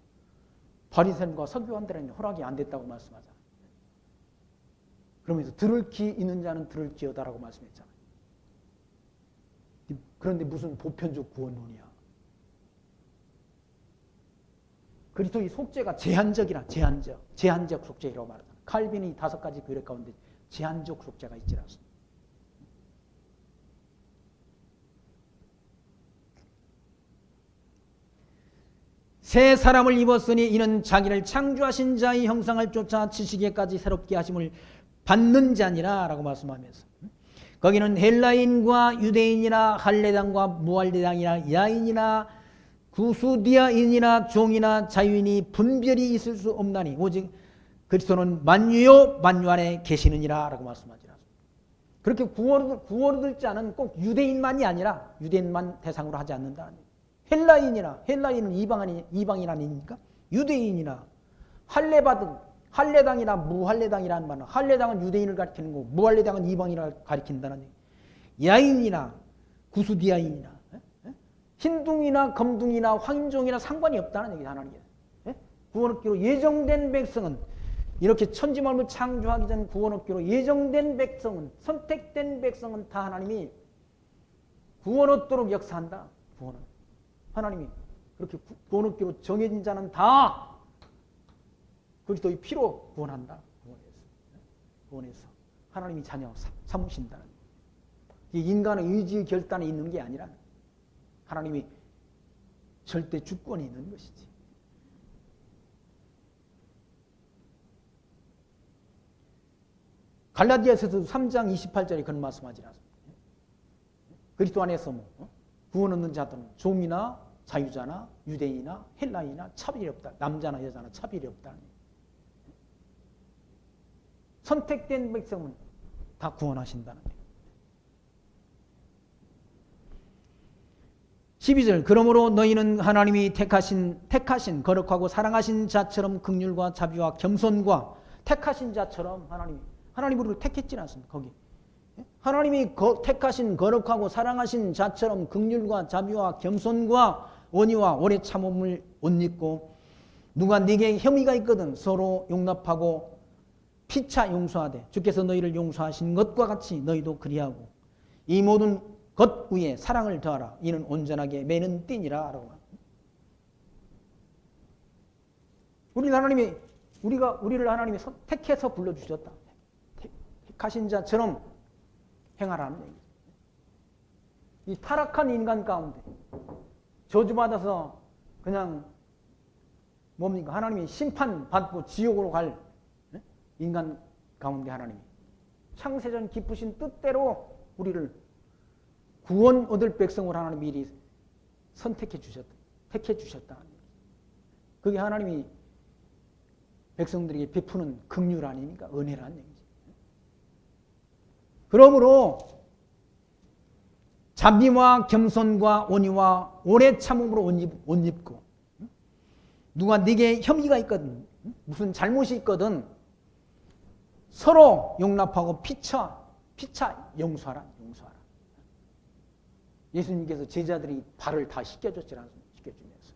바리새인과 서기관들에게는 허락이 안 됐다고 말씀하잖아요. 그러면서 들을 귀 있는 자는 들을지어다라고 말씀했잖아요. 그런데 무슨 보편적 구원론이야. 그리스도의 속죄가 제한적이라. 제한적 속죄라고 말하잖아. 칼빈이 5가지 규례 가운데 제한적 속죄가 있지 않습니다. 새 사람을 입었으니 이는 자기를 창조하신 자의 형상을 쫓아 지식에까지 새롭게 하심을 받는 자니라 라고 말씀하면서, 거기는 헬라인과 유대인이나 할례당과 무할례당이나 야인이나 구수디아인이나 종이나 자유인이 분별이 있을 수 없나니 오직 그리스도는 만유요 만유 안에 계시느니라 라고 말씀하지 않습니다. 그렇게 구원을 얻을 자는 꼭 유대인만이 아니라 유대인만 대상으로 하지 않는다는 얘기예요. 헬라인은 이방인 아닙니까? 유대인이나 할례당이나 무할례당이라는 말은 할례당은 유대인을 가리키는 거고 무할례당은 이방인을 가리킨다는 얘기예요. 야인이나 구수디아인이나 흰둥이나 검둥이나 황인종이나 상관이 없다는 얘기예요. 하나님께서. 구원 얻기로 예정된 백성은, 이렇게 천지만물 창조하기 전 구원 얻기로 예정된 백성은, 선택된 백성은 다 하나님이 구원 얻도록 역사한다. 구원은 하나님이 그렇게 구원 얻기로 정해진 자는 다 그리스도의 피로 구원한다. 구원해서 하나님이 자녀 삼으신다는, 이 인간의 의지 결단에 있는 게 아니라 하나님이 절대 주권이 있는 것이지. 갈라디아서도 3장 28절에 그런 말씀하지 않습니까? 그리스도 안에서 구원 얻는 자들은 종이나 자유자나 유대인이나 헬라인이나 차별이 없다. 남자나 여자나 차별이 없다. 선택된 백성은 다 구원하신다는 거예요. 12절, 그러므로 너희는 하나님이 택하신 거룩하고 사랑하신 자처럼 긍휼과 자비와 겸손과, 택하신 자처럼 하나님 우리를 택했지 않습니까? 거기 하나님이 택하신 거룩하고 사랑하신 자처럼 긍휼과 자비와 겸손과 원의와 오래 참음을 옷 입고, 누가 네게 혐의가 있거든 서로 용납하고 피차 용서하되 주께서 너희를 용서하신 것과 같이 너희도 그리하고 이 모든 것 위에 사랑을 더하라. 이는 온전하게 매는 띠니라. 라고. 우리를 하나님이 택해서 불러주셨다. 택하신 자처럼 행하라는 얘기죠. 이 타락한 인간 가운데 저주받아서 그냥 뭡니까? 하나님이 심판받고 지옥으로 갈 인간 가운데 하나님이 창세전 깊으신 뜻대로 우리를 구원 얻을 백성을 하나님 미리 택해 주셨다. 그게 하나님이 백성들에게 베푸는 긍휼 아닙니까? 은혜라는 얘기죠. 그러므로 자비와 겸손과 온유와 오래 참음으로 옷 입고, 누가 네게 혐의가 있거든, 무슨 잘못이 있거든 서로 용납하고 피차 용서하라. 예수님께서 제자들이 발을 다 씻겨줬지 않습니까? 씻겨주면서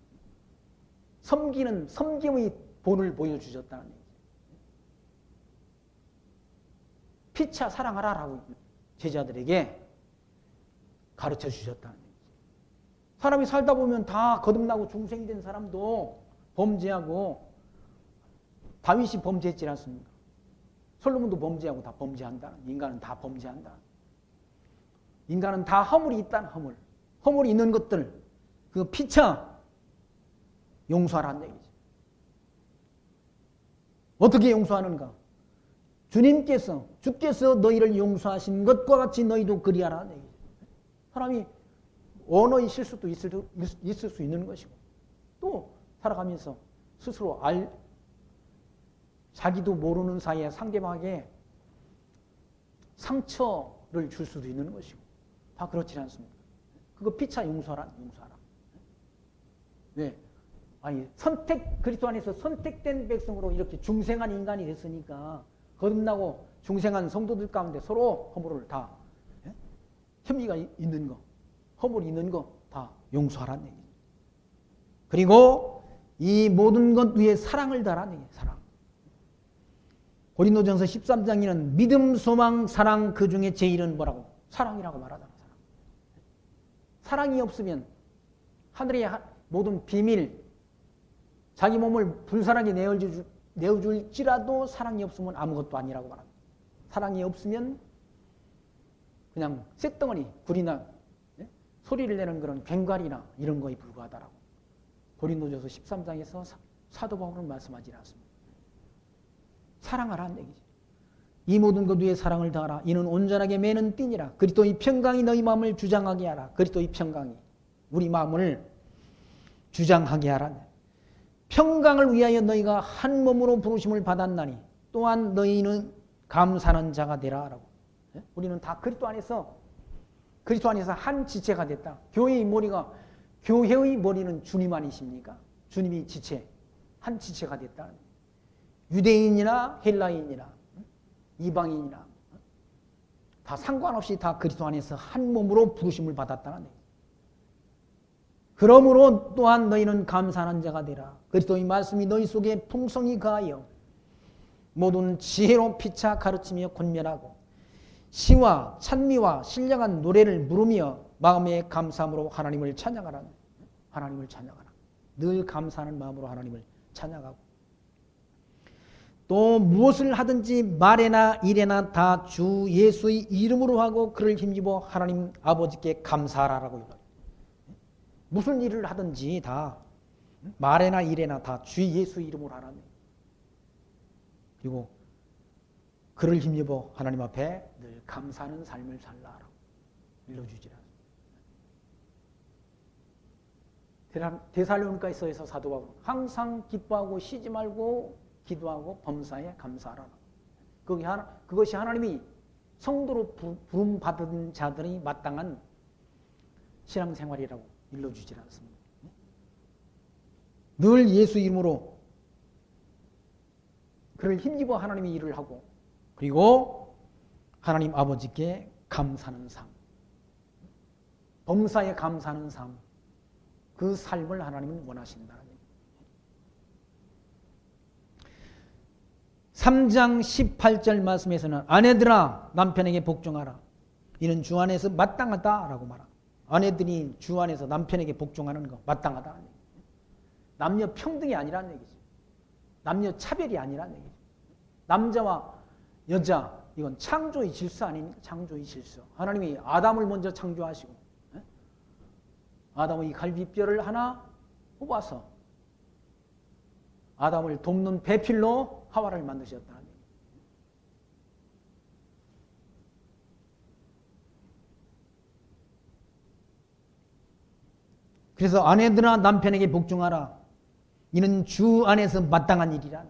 섬김의 본을 보여주셨다는 얘기죠. 피차 사랑하라라고 제자들에게 가르쳐 주셨다는 얘기죠. 사람이 살다 보면 다 거듭나고 중생된 사람도 범죄하고, 다윗이 범죄했지 않습니까? 솔로몬도 범죄하고 다 범죄한다. 인간은 다 범죄한다. 인간은 다 허물이 있다는 허물이 있는 것들, 그 피차 용서하라는 얘기죠. 어떻게 용서하는가? 주께서 너희를 용서하신 것과 같이 너희도 그리하라는 얘기죠. 사람이 언어의 실수도 있을 수 있는 것이고, 또 살아가면서 스스로 자기도 모르는 사이에 상대방에게 상처를 줄 수도 있는 것이고, 다 그렇지 않습니까? 그거 피차 용서하라. 왜? 그리스도 안에서 선택된 백성으로 이렇게 중생한 인간이 됐으니까 거듭나고 중생한 성도들 가운데 서로 허물을 다, 혐의가 있는 거, 허물이 있는 거 다 용서하라는 얘기죠. 그리고 이 모든 것 위에 사랑을 다라는 얘기예요. 사랑. 고린도전서 13장에는 믿음, 소망, 사랑, 그 중에 제일은 뭐라고? 사랑이라고 말하잖아. 사랑이 없으면 하늘의 모든 비밀, 자기 몸을 불사랑에 내어줄지라도 사랑이 없으면 아무것도 아니라고 말합니다. 사랑이 없으면 그냥 쇳덩어리, 굴이나 소리를 내는 그런 괭과리나 이런 거에 불과하다라고 고린도전서 13장에서 사도 바울은 말씀하지 않습니다. 사랑하라는 얘기죠. 이 모든 것 위에 사랑을 더하라. 이는 온전하게 매는 띠니라. 그리스도의 평강이 너희 마음을 주장하게 하라. 그리스도의 평강이 우리 마음을 주장하게 하라. 평강을 위하여 너희가 한 몸으로 부르심을 받았나니 또한 너희는 감사하는 자가 되라. 라고. 우리는 다 그리스도 안에서 한 지체가 됐다. 교회의 머리는 주님 아니십니까? 주님이 지체, 한 지체가 됐다. 유대인이나 헬라인이나 이방인이나 다 상관없이 다 그리스도 안에서 한 몸으로 부르심을 받았다는 얘기죠. 그러므로 또한 너희는 감사하는 자가 되라. 그리스도의 말씀이 너희 속에 풍성히 거하여 모든 지혜로 피차 가르치며 권면하고 시와 찬미와 신령한 노래를 부르며 마음의 감사함으로 하나님을 찬양하라. 하나님을 찬양하라. 늘 감사하는 마음으로 하나님을 찬양하고 또 무엇을 하든지 말에나 일에나 다 주 예수의 이름으로 하고 그를 힘입어 하나님 아버지께 감사하라라고 이거예요. 무슨 일을 하든지 다 말에나 일에나 다 주 예수 이름으로 하라는. 그리고 그를 힘입어 하나님 앞에 늘 감사하는 삶을 살라라고 일러주지라. 데살로니가서에서 사도 바울은 항상 기뻐하고 쉬지 말고 기도하고 범사에 감사하라. 그것이 하나님이 성도로 부름받은 자들이 마땅한 신앙생활이라고 일러주지 않습니다. 늘 예수 이름으로 그를 힘입어 하나님의 일을 하고 그리고 하나님 아버지께 감사하는 삶, 범사에 감사하는 삶, 그 삶을 하나님은 원하신다는 얘기입니다. 3장 18절 말씀에서는 아내들아 남편에게 복종하라. 이는 주 안에서 마땅하다라고 말합니다. 아내들이 주 안에서 남편에게 복종하는 거 마땅하다. 남녀 평등이 아니라는 얘기죠. 남녀 차별이 아니라는 얘기죠. 남자와 여자 이건 창조의 질서 아닙니까? 창조의 질서. 하나님이 아담을 먼저 창조하시고 아담의 갈비뼈를 하나 뽑아서 아담을 돕는 배필로 하와를 만드셨다는 얘기예요. 그래서 아내들아 남편에게 복종하라. 이는 주 안에서 마땅한 일이라.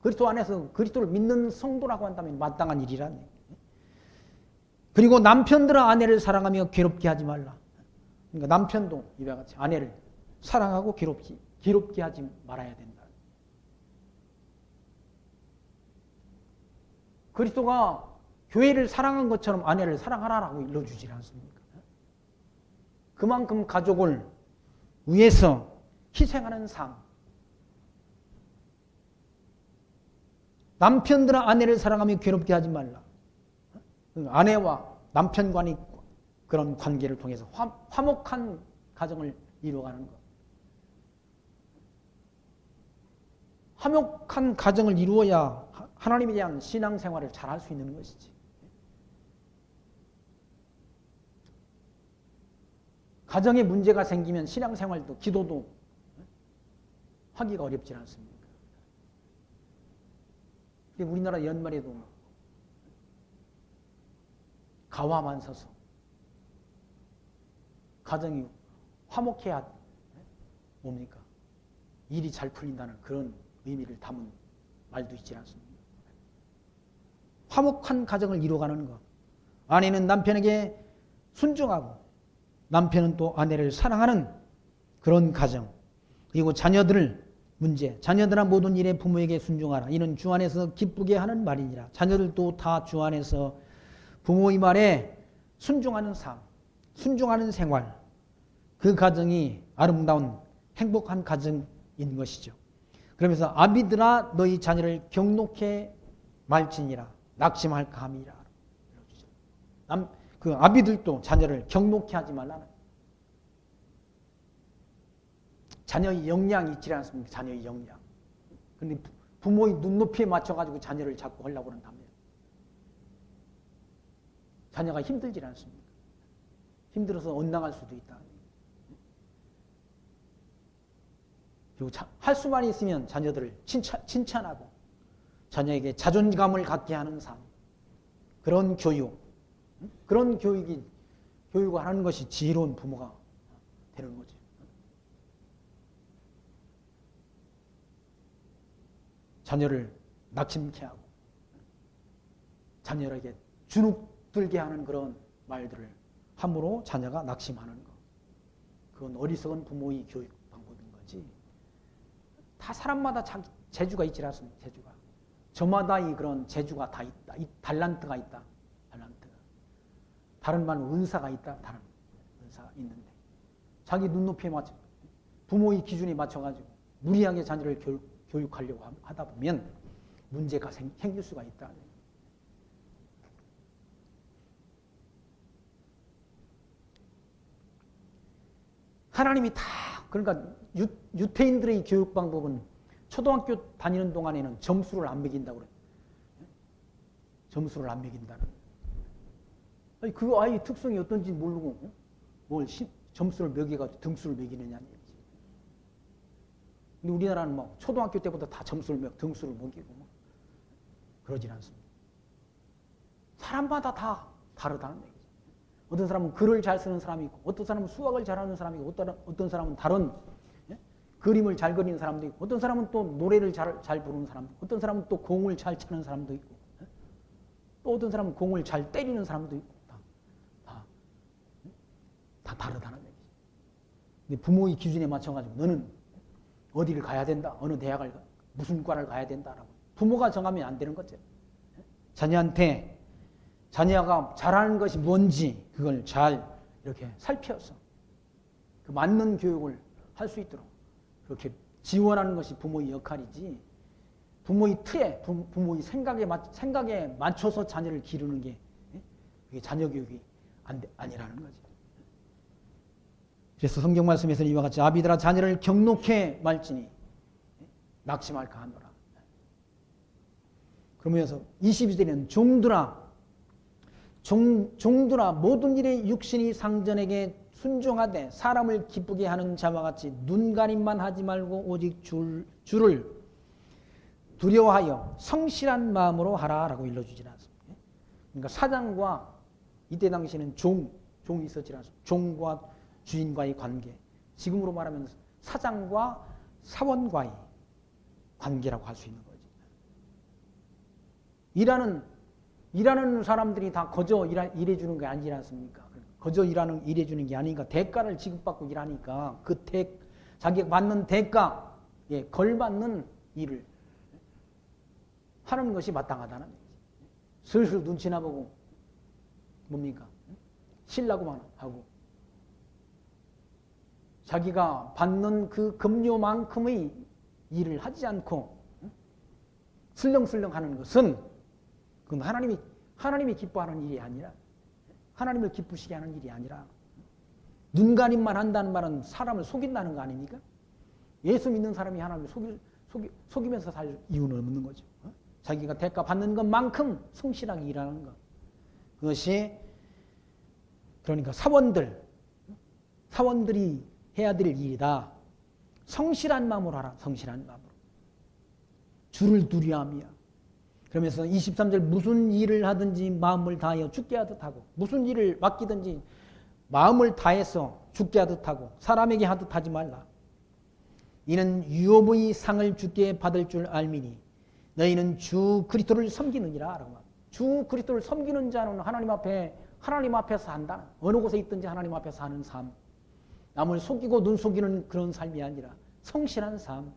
그리스도 안에서 그리스도를 믿는 성도라고 한다면 마땅한 일이란 얘기예요. 그리고 남편들아 아내를 사랑하며 괴롭게 하지 말라. 그러니까 남편도 이와 같이 아내를 사랑하고 괴롭게 하지 말아야 된다. 그리스도가 교회를 사랑한 것처럼 아내를 사랑하라라고 일러주지 않습니까? 그만큼 가족을 위해서 희생하는 삶. 남편들아 아내를 사랑하며 괴롭게 하지 말라. 아내와 남편 간의 그런 관계를 통해서 화목한 가정을 이루어가는 것. 화목한 가정을 이루어야 하나님에 대한 신앙생활을 잘할 수 있는 것이지. 가정에 문제가 생기면 신앙생활도 기도도 하기가 어렵지 않습니까? 우리나라 연말에도 가와만 서서 가정이 화목해야 뭡니까? 일이 잘 풀린다는 그런 의미를 담은 말도 있지 않습니까? 화목한 가정을 이루어가는 것. 아내는 남편에게 순종하고 남편은 또 아내를 사랑하는 그런 가정. 그리고 자녀들아 모든 일에 부모에게 순종하라. 이는 주 안에서 기쁘게 하는 말이니라. 자녀들도 다 주 안에서 부모의 말에 순종하는 삶, 순종하는 생활. 그 가정이 아름다운 행복한 가정인 것이죠. 그러면서 아비들아 너희 자녀를 경록해 말지니라. 낙심할까 함이라. 그 아비들도 자녀를 경록해 하지 말라는. 자녀의 역량이 있지 않습니까? 자녀의 역량. 근데 부모의 눈높이에 맞춰가지고 자녀를 자꾸 하려고 한다면 자녀가 힘들지 않습니까? 힘들어서 엇나갈 수도 있다. 그리고 할 수만 있으면 자녀들을 칭찬하고 자녀에게 자존감을 갖게 하는 삶. 그런 교육. 그런 교육을 하는 것이 지혜로운 부모가 되는 거죠. 자녀를 낙심케 하고 자녀에게 주눅들게 하는 그런 말들을 함으로 자녀가 낙심하는 것. 그건 어리석은 부모의 교육 방법인 거지. 다 사람마다 자기 재주가 있지 않습니까? 재주가. 저마다의 그런 재주가 다 있다. 이 달란트가 있다. 달란트가. 다른 말은 은사가 있다. 다른 은사가 있는데 자기 눈높이에 맞춰 부모의 기준에 맞춰가지고 무리하게 자녀를 교육하려고 하다 보면 문제가 생길 수가 있다. 하나님이 다 그러니까 유태인들의 교육 방법은 초등학교 다니는 동안에는 점수를 안 매긴다고 그래요. 점수를 안 매긴다는. 아니, 그 아이의 특성이 어떤지 모르고 뭘 점수를 매겨가지고 등수를 매기느냐는 얘기지. 근데 우리나라는 뭐 초등학교 때부터 다 등수를 매기고 뭐 그러진 않습니다. 사람마다 다 다르다는 얘기죠. 어떤 사람은 글을 잘 쓰는 사람이 있고, 어떤 사람은 수학을 잘하는 사람이 있고, 어떤 사람은 다른 그림을 잘 그리는 사람도 있고, 어떤 사람은 또 노래를 잘 부르는 사람도 있고, 어떤 사람은 또 공을 잘 차는 사람도 있고, 또 어떤 사람은 공을 잘 때리는 사람도 있고, 다 다르다는 얘기죠. 근데 부모의 기준에 맞춰가지고 너는 어디를 가야 된다, 어느 대학을 무슨 과를 가야 된다라고 부모가 정하면 안 되는 거죠. 자녀한테 자녀가 잘하는 것이 뭔지 그걸 잘 이렇게 살펴서 그 맞는 교육을 할 수 있도록 그렇게 지원하는 것이 부모의 역할이지, 부모의 틀에, 부모의 생각에 맞춰서 자녀를 기르는 게 그게 자녀 교육이 아니라는 거지. 그래서 성경 말씀에서는 이와 같이 아비들아 자녀를 경록해 말지니 낙심할까 하노라. 그러면서 22절에는 종들아 모든 일에 육신이 상전에게 순종하되 사람을 기쁘게 하는 자와 같이 눈가림만 하지 말고 오직 주를 두려워하여 성실한 마음으로 하라라고 일러주지 않습니다. 그러니까 사장과 이때 당시에는 종이 있었지 않습니까? 종과 주인과의 관계, 지금으로 말하면 사장과 사원과의 관계라고 할 수 있는 거죠. 일하는 사람들이 다 거저 일해주는 게 아니지 않습니까? 거저 일해주는 게 아니니까 대가를 지급받고 일하니까 자기가 받는 대가에 걸맞는 일을 하는 것이 마땅하다는 얘기죠. 슬슬 눈치나 보고 뭡니까? 쉬려고만 하고 자기가 받는 그 급료만큼의 일을 하지 않고 슬렁슬렁 하는 것은 그건 하나님이 기뻐하는 일이 아니라, 하나님을 기쁘시게 하는 일이 아니라 눈가림만 한다는 말은 사람을 속인다는 거 아닙니까? 예수 믿는 사람이 하나님을 속이면서 살 이유는 없는 거죠. 자기가 대가 받는 것만큼 성실하게 일하는 것. 그것이 그러니까 사원들이 해야 될 일이다. 성실한 마음으로 하라. 성실한 마음으로. 주를 두려워하며. 그러면서 23절 무슨 일을 하든지 마음을 다하여 죽게 하듯 하고, 무슨 일을 맡기든지 마음을 다해서 죽게 하듯 하고 사람에게 하듯 하지 말라. 이는 유업의 상을 주께 받을 줄 알미니 너희는 주 그리스도를 섬기느니라. 라고 합니다. 주 그리스도를 섬기는 자는 하나님 앞에서 한다. 어느 곳에 있든지 하나님 앞에서 하는 삶. 남을 속이고 눈 속이는 그런 삶이 아니라 성실한 삶.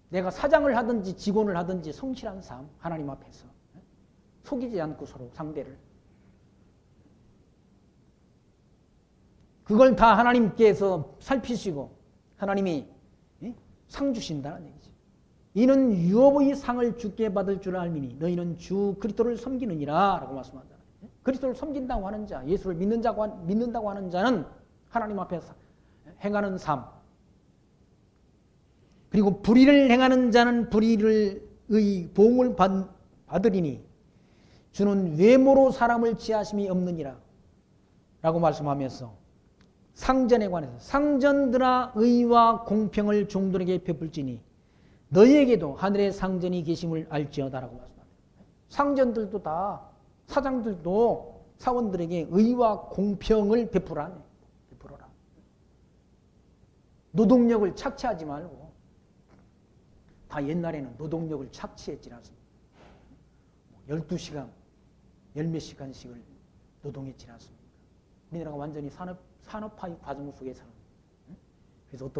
내가 사장을 하든지 직원을 하든지 성실한 삶. 하나님 앞에서 속이지 않고 서로 상대를. 그걸 다 하나님께서 살피시고 하나님이 상 주신다는 얘기죠. 이는 유업의 상을 주께 받을 줄 알미니 너희는 주 그리스도를 섬기느니라 라고 말씀한다. 그리스도를 섬긴다고 하는 자, 예수를 믿는다고 하는 자는 하나님 앞에서 행하는 삶, 그리고 불의를 행하는 자는 불의의 보응을 받으리니 주는 외모로 사람을 취하심이 없느니라 라고 말씀하면서 상전에 관해서 상전들아 의와 공평을 종들에게 베풀지니 너희에게도 하늘의 상전이 계심을 알지어다라고 말씀합니다. 상전들도 다 사장들도 사원들에게 의와 공평을 베풀어라. 노동력을 착취하지 말고 다 옛날에는 노동력을 착취했지 않습니까? 12시간, 열몇 시간씩을 노동했지 않습니까? 우리나라가 완전히 산업화 과정 속에 사는. 그래서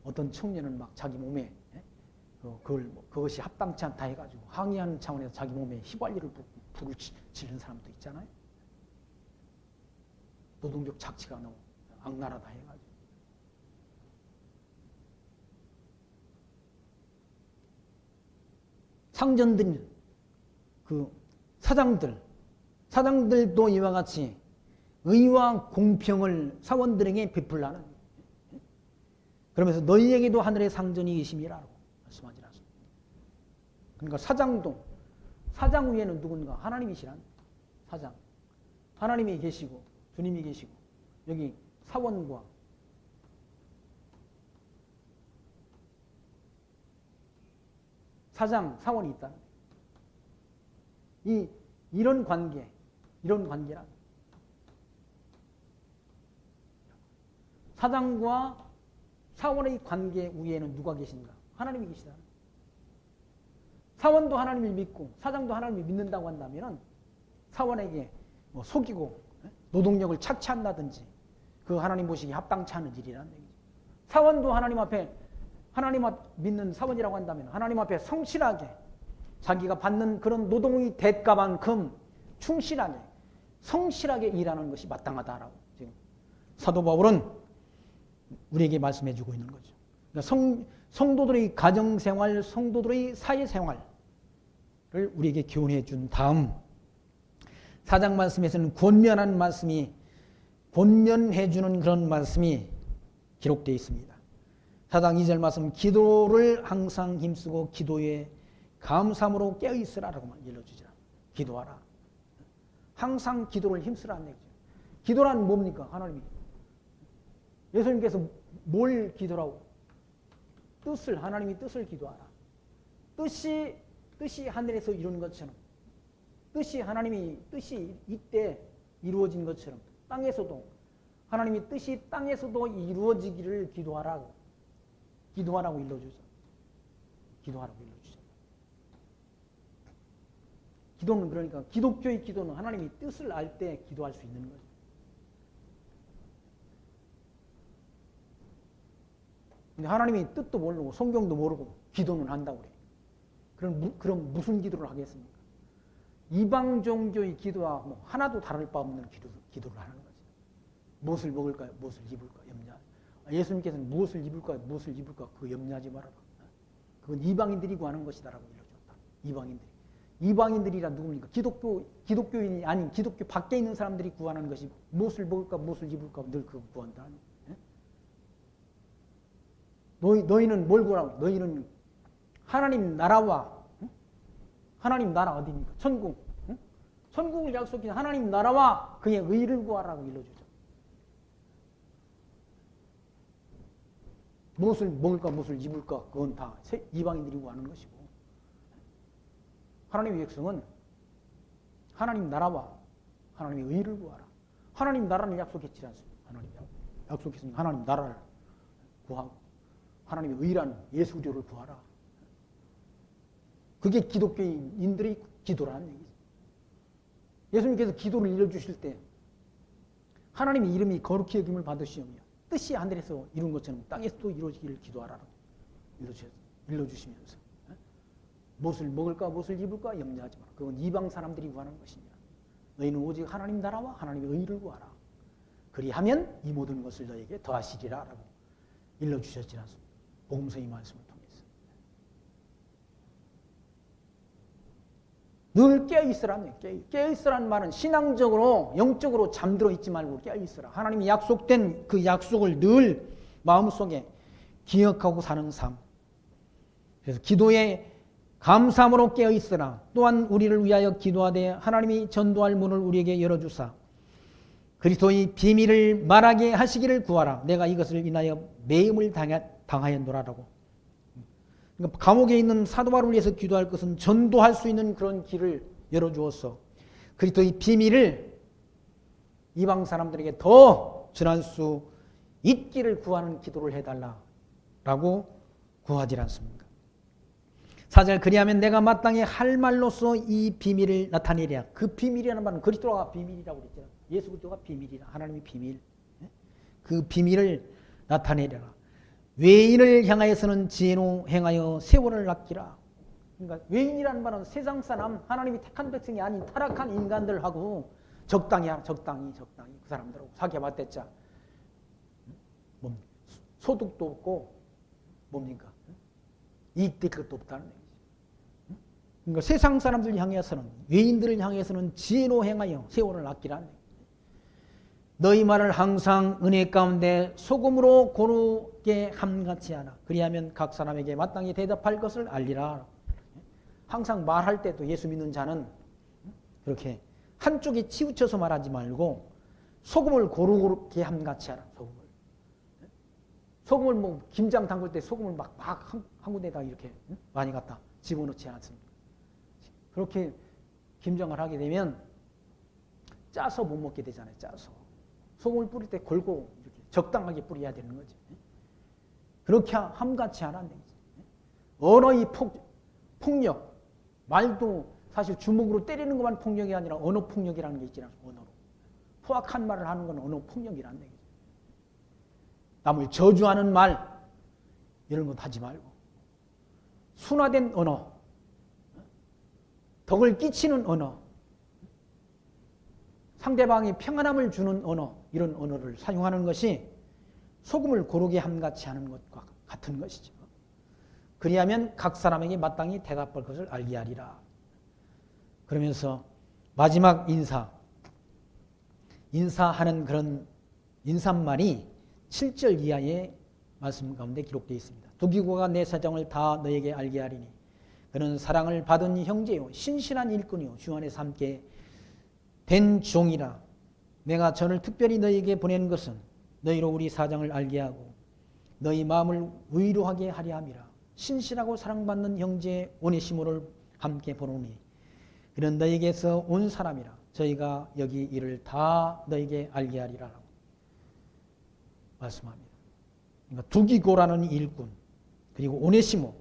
어떤 청년은 막 자기 몸에 그것이 합당치 않다 해가지고 항의하는 차원에서 자기 몸에 휘발유를 불을 지르는 사람도 있잖아요. 노동력 착취가 너무 악랄하다 해가지고. 상전들, 사장들도 이와 같이 의와 공평을 사원들에게 베풀라는. 그러면서 너희에게도 하늘의 상전이 계심이라고 말씀하지 않습니다. 그러니까 사장 위에는 누군가 하나님이시란 사장. 하나님이 계시고 주님이 계시고 여기 사원과 사원이 있다. 이런 관계란. 사장과 사원의 관계 위에는 누가 계신가? 하나님이 계시다. 사원도 하나님을 믿고 사장도 하나님을 믿는다고 한다면 사원에게 속이고 노동력을 착취한다든지 그 하나님 보시기에 합당치 않은 일이라는 얘기죠. 사원도 하나님 앞에 믿는 사원이라고 한다면 하나님 앞에 성실하게 자기가 받는 그런 노동의 대가만큼 성실하게 일하는 것이 마땅하다라고 지금 사도 바울은 우리에게 말씀해 주고 있는 거죠. 그러니까 성도들의 가정생활, 성도들의 사회생활을 우리에게 교훈해 준 다음 4장 말씀에서는 권면해 주는 그런 말씀이 기록되어 있습니다. 4장 2절 말씀, 기도를 항상 힘쓰고 기도에 감사함으로 깨어있으라라고만 일러주자. 기도하라. 항상 기도를 힘쓰라는 얘기죠. 기도란 뭡니까? 하나님이. 예수님께서 뭘 기도라고? 하나님이 뜻을 기도하라. 뜻이 하늘에서 이루는 것처럼, 하나님이 뜻이 이때 이루어진 것처럼 땅에서도 하나님이 뜻이 땅에서도 이루어지기를 기도하라고 일러주죠. 기도하라고 일러주죠. 기도는 그러니까 기독교의 기도는 하나님이 뜻을 알 때 기도할 수 있는 거죠. 근데 하나님이 뜻도 모르고 성경도 모르고 기도는 한다고 그래요. 그럼 무슨 기도를 하겠습니까? 이방 종교의 기도와 하나도 다를 바 없는 기도를 하는 거죠. 무엇을 먹을까요? 무엇을 입을까요? 예수님께서는 무엇을 입을까요? 그거 염려하지 말아라. 그건 이방인들이 구하는 것이다라고 일러줬다. 이방인들이란 누굽니까? 기독교인이 아닌 기독교 밖에 있는 사람들이 구하는 것이 무엇을 먹을까? 무엇을 입을까? 늘 그거 구한다. 너희는 뭘 구하라고? 너희는 하나님 나라와 하나님 나라 어디입니까? 천국. 천국을 약속해 하나님 나라와 그의 의를 구하라고 일러주죠. 무엇을 먹을까 무엇을 입을까 그건 다 이방인들이 구하는 것이고 하나님의 백성은 하나님 나라와 하나님의 의를 구하라. 하나님 나라를 약속했지 않습니까? 하나님 약속했으니까 하나님 나라를 구하고 하나님의 의라는 예수교를 구하라. 그게 기독교인들의 기도라는 얘기죠. 예수님께서 기도를 일러주실 때 하나님의 이름이 거룩히 여김을 받으시오며 뜻이 하늘에서 이룬 것처럼 땅에서도 이루어지기를 기도하라고 일러주시면서 무엇을 먹을까 무엇을 입을까 염려하지 마라. 그건 이방 사람들이 구하는 것이냐. 너희는 오직 하나님 나라와 하나님의 의를 구하라. 그리하면 이 모든 것을 너에게 더하시리라 라고 일러주셨지 않습니까? 복음서의 말씀을 통해서. 늘 깨어있으라는 거예요. 깨어있으라는 말은 신앙적으로 영적으로 잠들어 있지 말고 깨어있으라. 하나님이 약속된 그 약속을 늘 마음속에 기억하고 사는 삶. 그래서 기도에 감사함으로 깨어있으라. 또한 우리를 위하여 기도하되 하나님이 전도할 문을 우리에게 열어주사 그리스도의 비밀을 말하게 하시기를 구하라. 내가 이것을 인하여 매임을 당하였노라라고. 그러니까 감옥에 있는 사도 바울을 위해서 기도할 것은 전도할 수 있는 그런 길을 열어주었어. 그리스도의 비밀을 이방 사람들에게 더 전할 수 있기를 구하는 기도를 해달라라고 구하지 않습니까? 4절 그리하면 내가 마땅히 할 말로써 이 비밀을 나타내랴. 그 비밀이라는 말은 그리스도가 비밀이라고 그랬잖아요. 예수 그리스도가 비밀이라. 하나님의 비밀. 그 비밀을 나타내랴. 외인을 향하여서는 지혜로 행하여 세월을 아끼라. 그러니까 외인이라는 말은 세상 사람, 하나님이 택한 백성이 아닌 타락한 인간들하고 적당히 그 사람들하고 사귀어봤댔자 소득도 없고 뭡니까? 이익될 것도 없다는 얘기죠. 그러니까 세상 사람들 향해서는, 외인들을 향해서는 지혜로 행하여 세월을 아끼라는 얘기죠. 너희 말을 항상 은혜 가운데 소금으로 고르게 함같이 하라. 그리하면 각 사람에게 마땅히 대답할 것을 알리라. 항상 말할 때도 예수 믿는 자는 그렇게 한쪽에 치우쳐서 말하지 말고 소금을 고르게 함같이 하라. 소금을 뭐 김장 담글 때 소금을 막 한 군데다 이렇게 많이 갖다 집어넣지 않습니까? 그렇게 김장을 하게 되면 짜서 못 먹게 되잖아요. 짜서. 소금을 뿌릴 때 골고 이렇게 적당하게 뿌려야 되는 거죠. 그렇게 함같이 하라는 얘기죠. 언어의 폭력, 말도 사실 주먹으로 때리는 것만 폭력이 아니라 언어 폭력이라는 게 있잖아요. 언어로. 포악한 말을 하는 건 언어 폭력이라는 얘기죠. 남을 저주하는 말 이런 것 하지 말고 순화된 언어, 덕을 끼치는 언어, 상대방이 평안함을 주는 언어, 이런 언어를 사용하는 것이 소금을 고르게 함같이 하는 것과 같은 것이죠. 그리하면 각 사람에게 마땅히 대답할 것을 알게 하리라. 그러면서 마지막 인사하는 그런 인사말이 7절 이하의 말씀 가운데 기록되어 있습니다. 두기고가 내 사정을 다 너에게 알게 하리니 그는 사랑을 받은 형제요 신실한 일꾼이요 주 안에서 함께 된 종이라. 내가 저를 특별히 너에게 보낸 것은 너희로 우리 사정을 알게 하고 너희 마음을 위로하게 하려 함이라. 신실하고 사랑받는 형제 오네시모를 함께 보노니 그는 너희에게서 온 사람이라. 저희가 여기 이를 다 너희에게 알게 하리라라고 말씀합니다. 그러니까 두기고라는 일꾼 그리고 오네시모,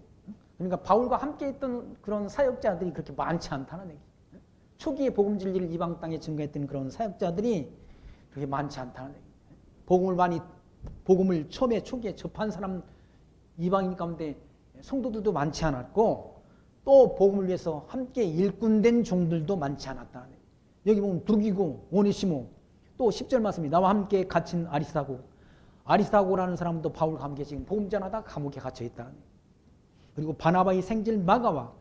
그러니까 바울과 함께 있던 그런 사역자들이 그렇게 많지 않다는 얘기. 초기에 복음 진리를 이방 땅에 증거했던 그런 사역자들이 그렇게 많지 않다는 얘기. 복음을 처음에 초기에 접한 사람 이방인 가운데 성도들도 많지 않았고 또 복음을 위해서 함께 일꾼된 종들도 많지 않았다는 얘기. 여기 보면 두기고, 오네시모, 또 10절 말씀이 나와 함께 갇힌 아리스타고라는 사람도 바울과 함께 지금 복음 전하다 감옥에 갇혀 있다는 얘기. 그리고 바나바의 생질 마가와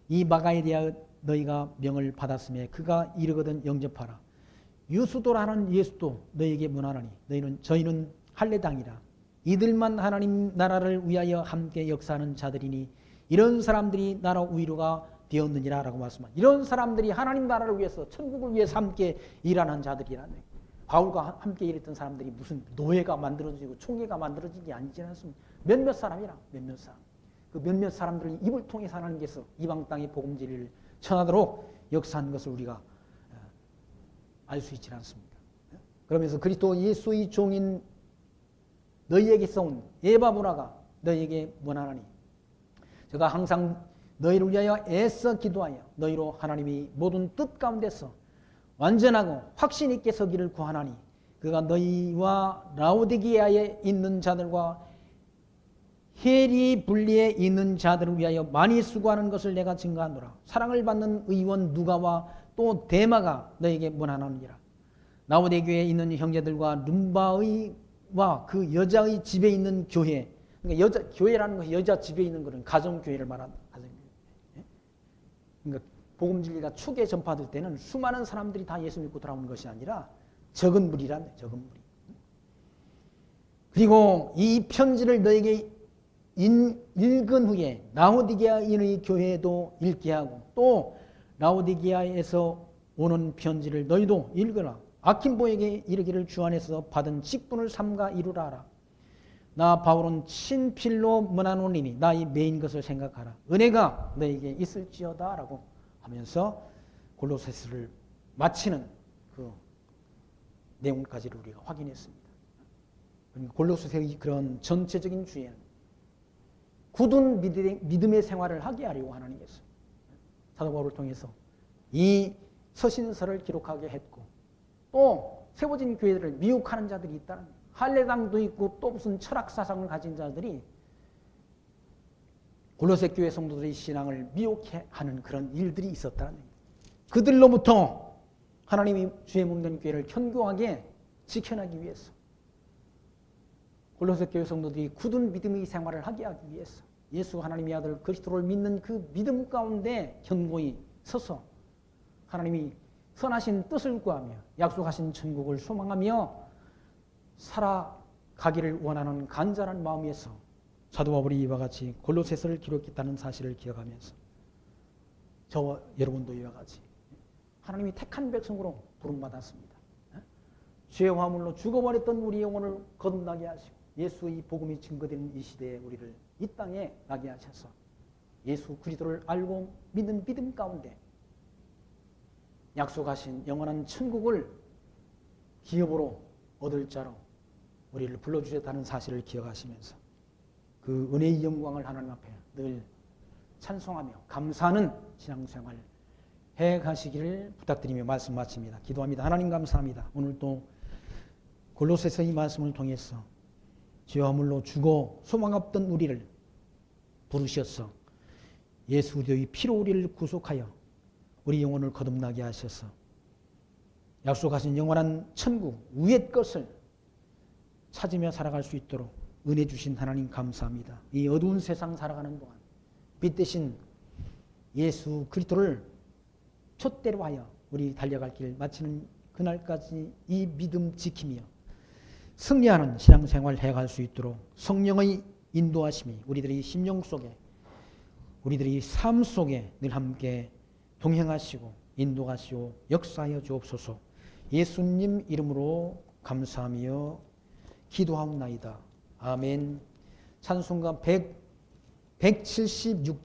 이 마가에 대하여 너희가 명을 받았으며 그가 이르거든 영접하라. 유수도라는 예수도 너희에게 문하나니 저희는 할례당이라. 이들만 하나님 나라를 위하여 함께 역사하는 자들이니 이런 사람들이 나라 위로가 되었느니라 라고 말씀합니다. 이런 사람들이 하나님 나라를 위해서 천국을 위해서 함께 일하는 자들이라는 얘기. 바울과 함께 일했던 사람들이 무슨 노예가 만들어지고 총회가 만들어진 게 아니지 않습니까? 몇몇 사람이라 몇몇 사람. 그 몇몇 사람들을 입을 통해서 하나님께서 이방 땅의 복음 진리를 전하도록 역사한 것을 우리가 알 수 있지 않습니까? 그러면서 그리스도 예수의 종인 너희에게서 온 에바브라가 너희에게 원하나니 제가 항상 너희를 위하여 애써 기도하여 너희로 하나님이 모든 뜻 가운데서 완전하고 확신 있게 서기를 구하나니 그가 너희와 라오디게아에 있는 자들과 히에리불리에 있는 자들을 위하여 많이 수고하는 것을 내가 증거하노라. 사랑을 받는 의원 누가와 또 데마가 너에게 문안하느니라. 라오데 교회에 있는 형제들과 룸바의와 그 여자의 집에 있는 교회, 그러니까 교회라는 것이 여자 집에 있는 그런 가정교회를 말하는 가정교회. 그러니까 복음 진리가 초기에 전파될 때는 수많은 사람들이 다 예수 믿고 돌아오는 것이 아니라 적은 무리란 적은 무리. 그리고 이 편지를 너에게 읽은 후에 라오디게아인의 교회도 읽게 하고 또 라오디게아에서 오는 편지를 너희도 읽으라. 아킨보에게 이르기를 주 안에서 받은 직분을 삼가 이루라 하라. 나 바울은 친필로 문안오니니 나의 메인 것을 생각하라. 은혜가 너에게 있을지어다 라고 하면서 골로새서를 마치는 그 내용까지를 우리가 확인했습니다. 골로새서의 그런 전체적인 주의는 굳은 믿음의 생활을 하게 하려고 하나님께서 사도 바울을 통해서 이 서신서를 기록하게 했고 또 세워진 교회들을 미혹하는 자들이 있다는 거예요. 할례당도 있고 또 무슨 철학사상을 가진 자들이 골로새 교회 성도들의 신앙을 미혹해 하는 그런 일들이 있었다는 거예요. 그들로부터 하나님이 주의 몸된 교회를 견고하게 지켜내기 위해서 골로새 교회 성도들이 굳은 믿음의 생활을 하게 하기 위해서 예수 하나님의 아들 그리스도를 믿는 그 믿음 가운데 견고히 서서 하나님이 선하신 뜻을 구하며 약속하신 천국을 소망하며 살아가기를 원하는 간절한 마음에서 사도 바울이 이와 같이 골로새서를 기록했다는 사실을 기억하면서 저와 여러분도 이와 같이 하나님이 택한 백성으로 부름받았습니다. 죄의 화물로 죽어버렸던 우리 영혼을 거듭나게 하시고 예수의 복음이 증거되는 이 시대에 우리를 이 땅에 나게 하셔서 예수 그리스도를 알고 믿는 믿음 가운데 약속하신 영원한 천국을 기업으로 얻을 자로 우리를 불러주셨다는 사실을 기억하시면서 그 은혜의 영광을 하나님 앞에 늘 찬송하며 감사하는 신앙생활 해가시기를 부탁드리며 말씀 마칩니다. 기도합니다. 하나님 감사합니다. 오늘 또 골로새서 이 말씀을 통해서 죄와 허물로 죽어 소망 없던 우리를 부르셔서 예수 그리스도의 피로 우리를 구속하여 우리 영혼을 거듭나게 하셔서 약속하신 영원한 천국 위의 것을 찾으며 살아갈 수 있도록 은혜 주신 하나님 감사합니다. 이 어두운 세상 살아가는 동안 빛 대신 예수 그리스도를 촛대로 하여 우리 달려갈 길 마치는 그날까지 이 믿음 지키며 승리하는 신앙생활 해갈 수 있도록 성령의 인도하심이 우리들의 심령 속에 우리들의 삶 속에 늘 함께 동행하시고 인도하시고 역사하여 주옵소서. 예수님 이름으로 감사하며 기도하옵나이다. 아멘. 찬송가 176장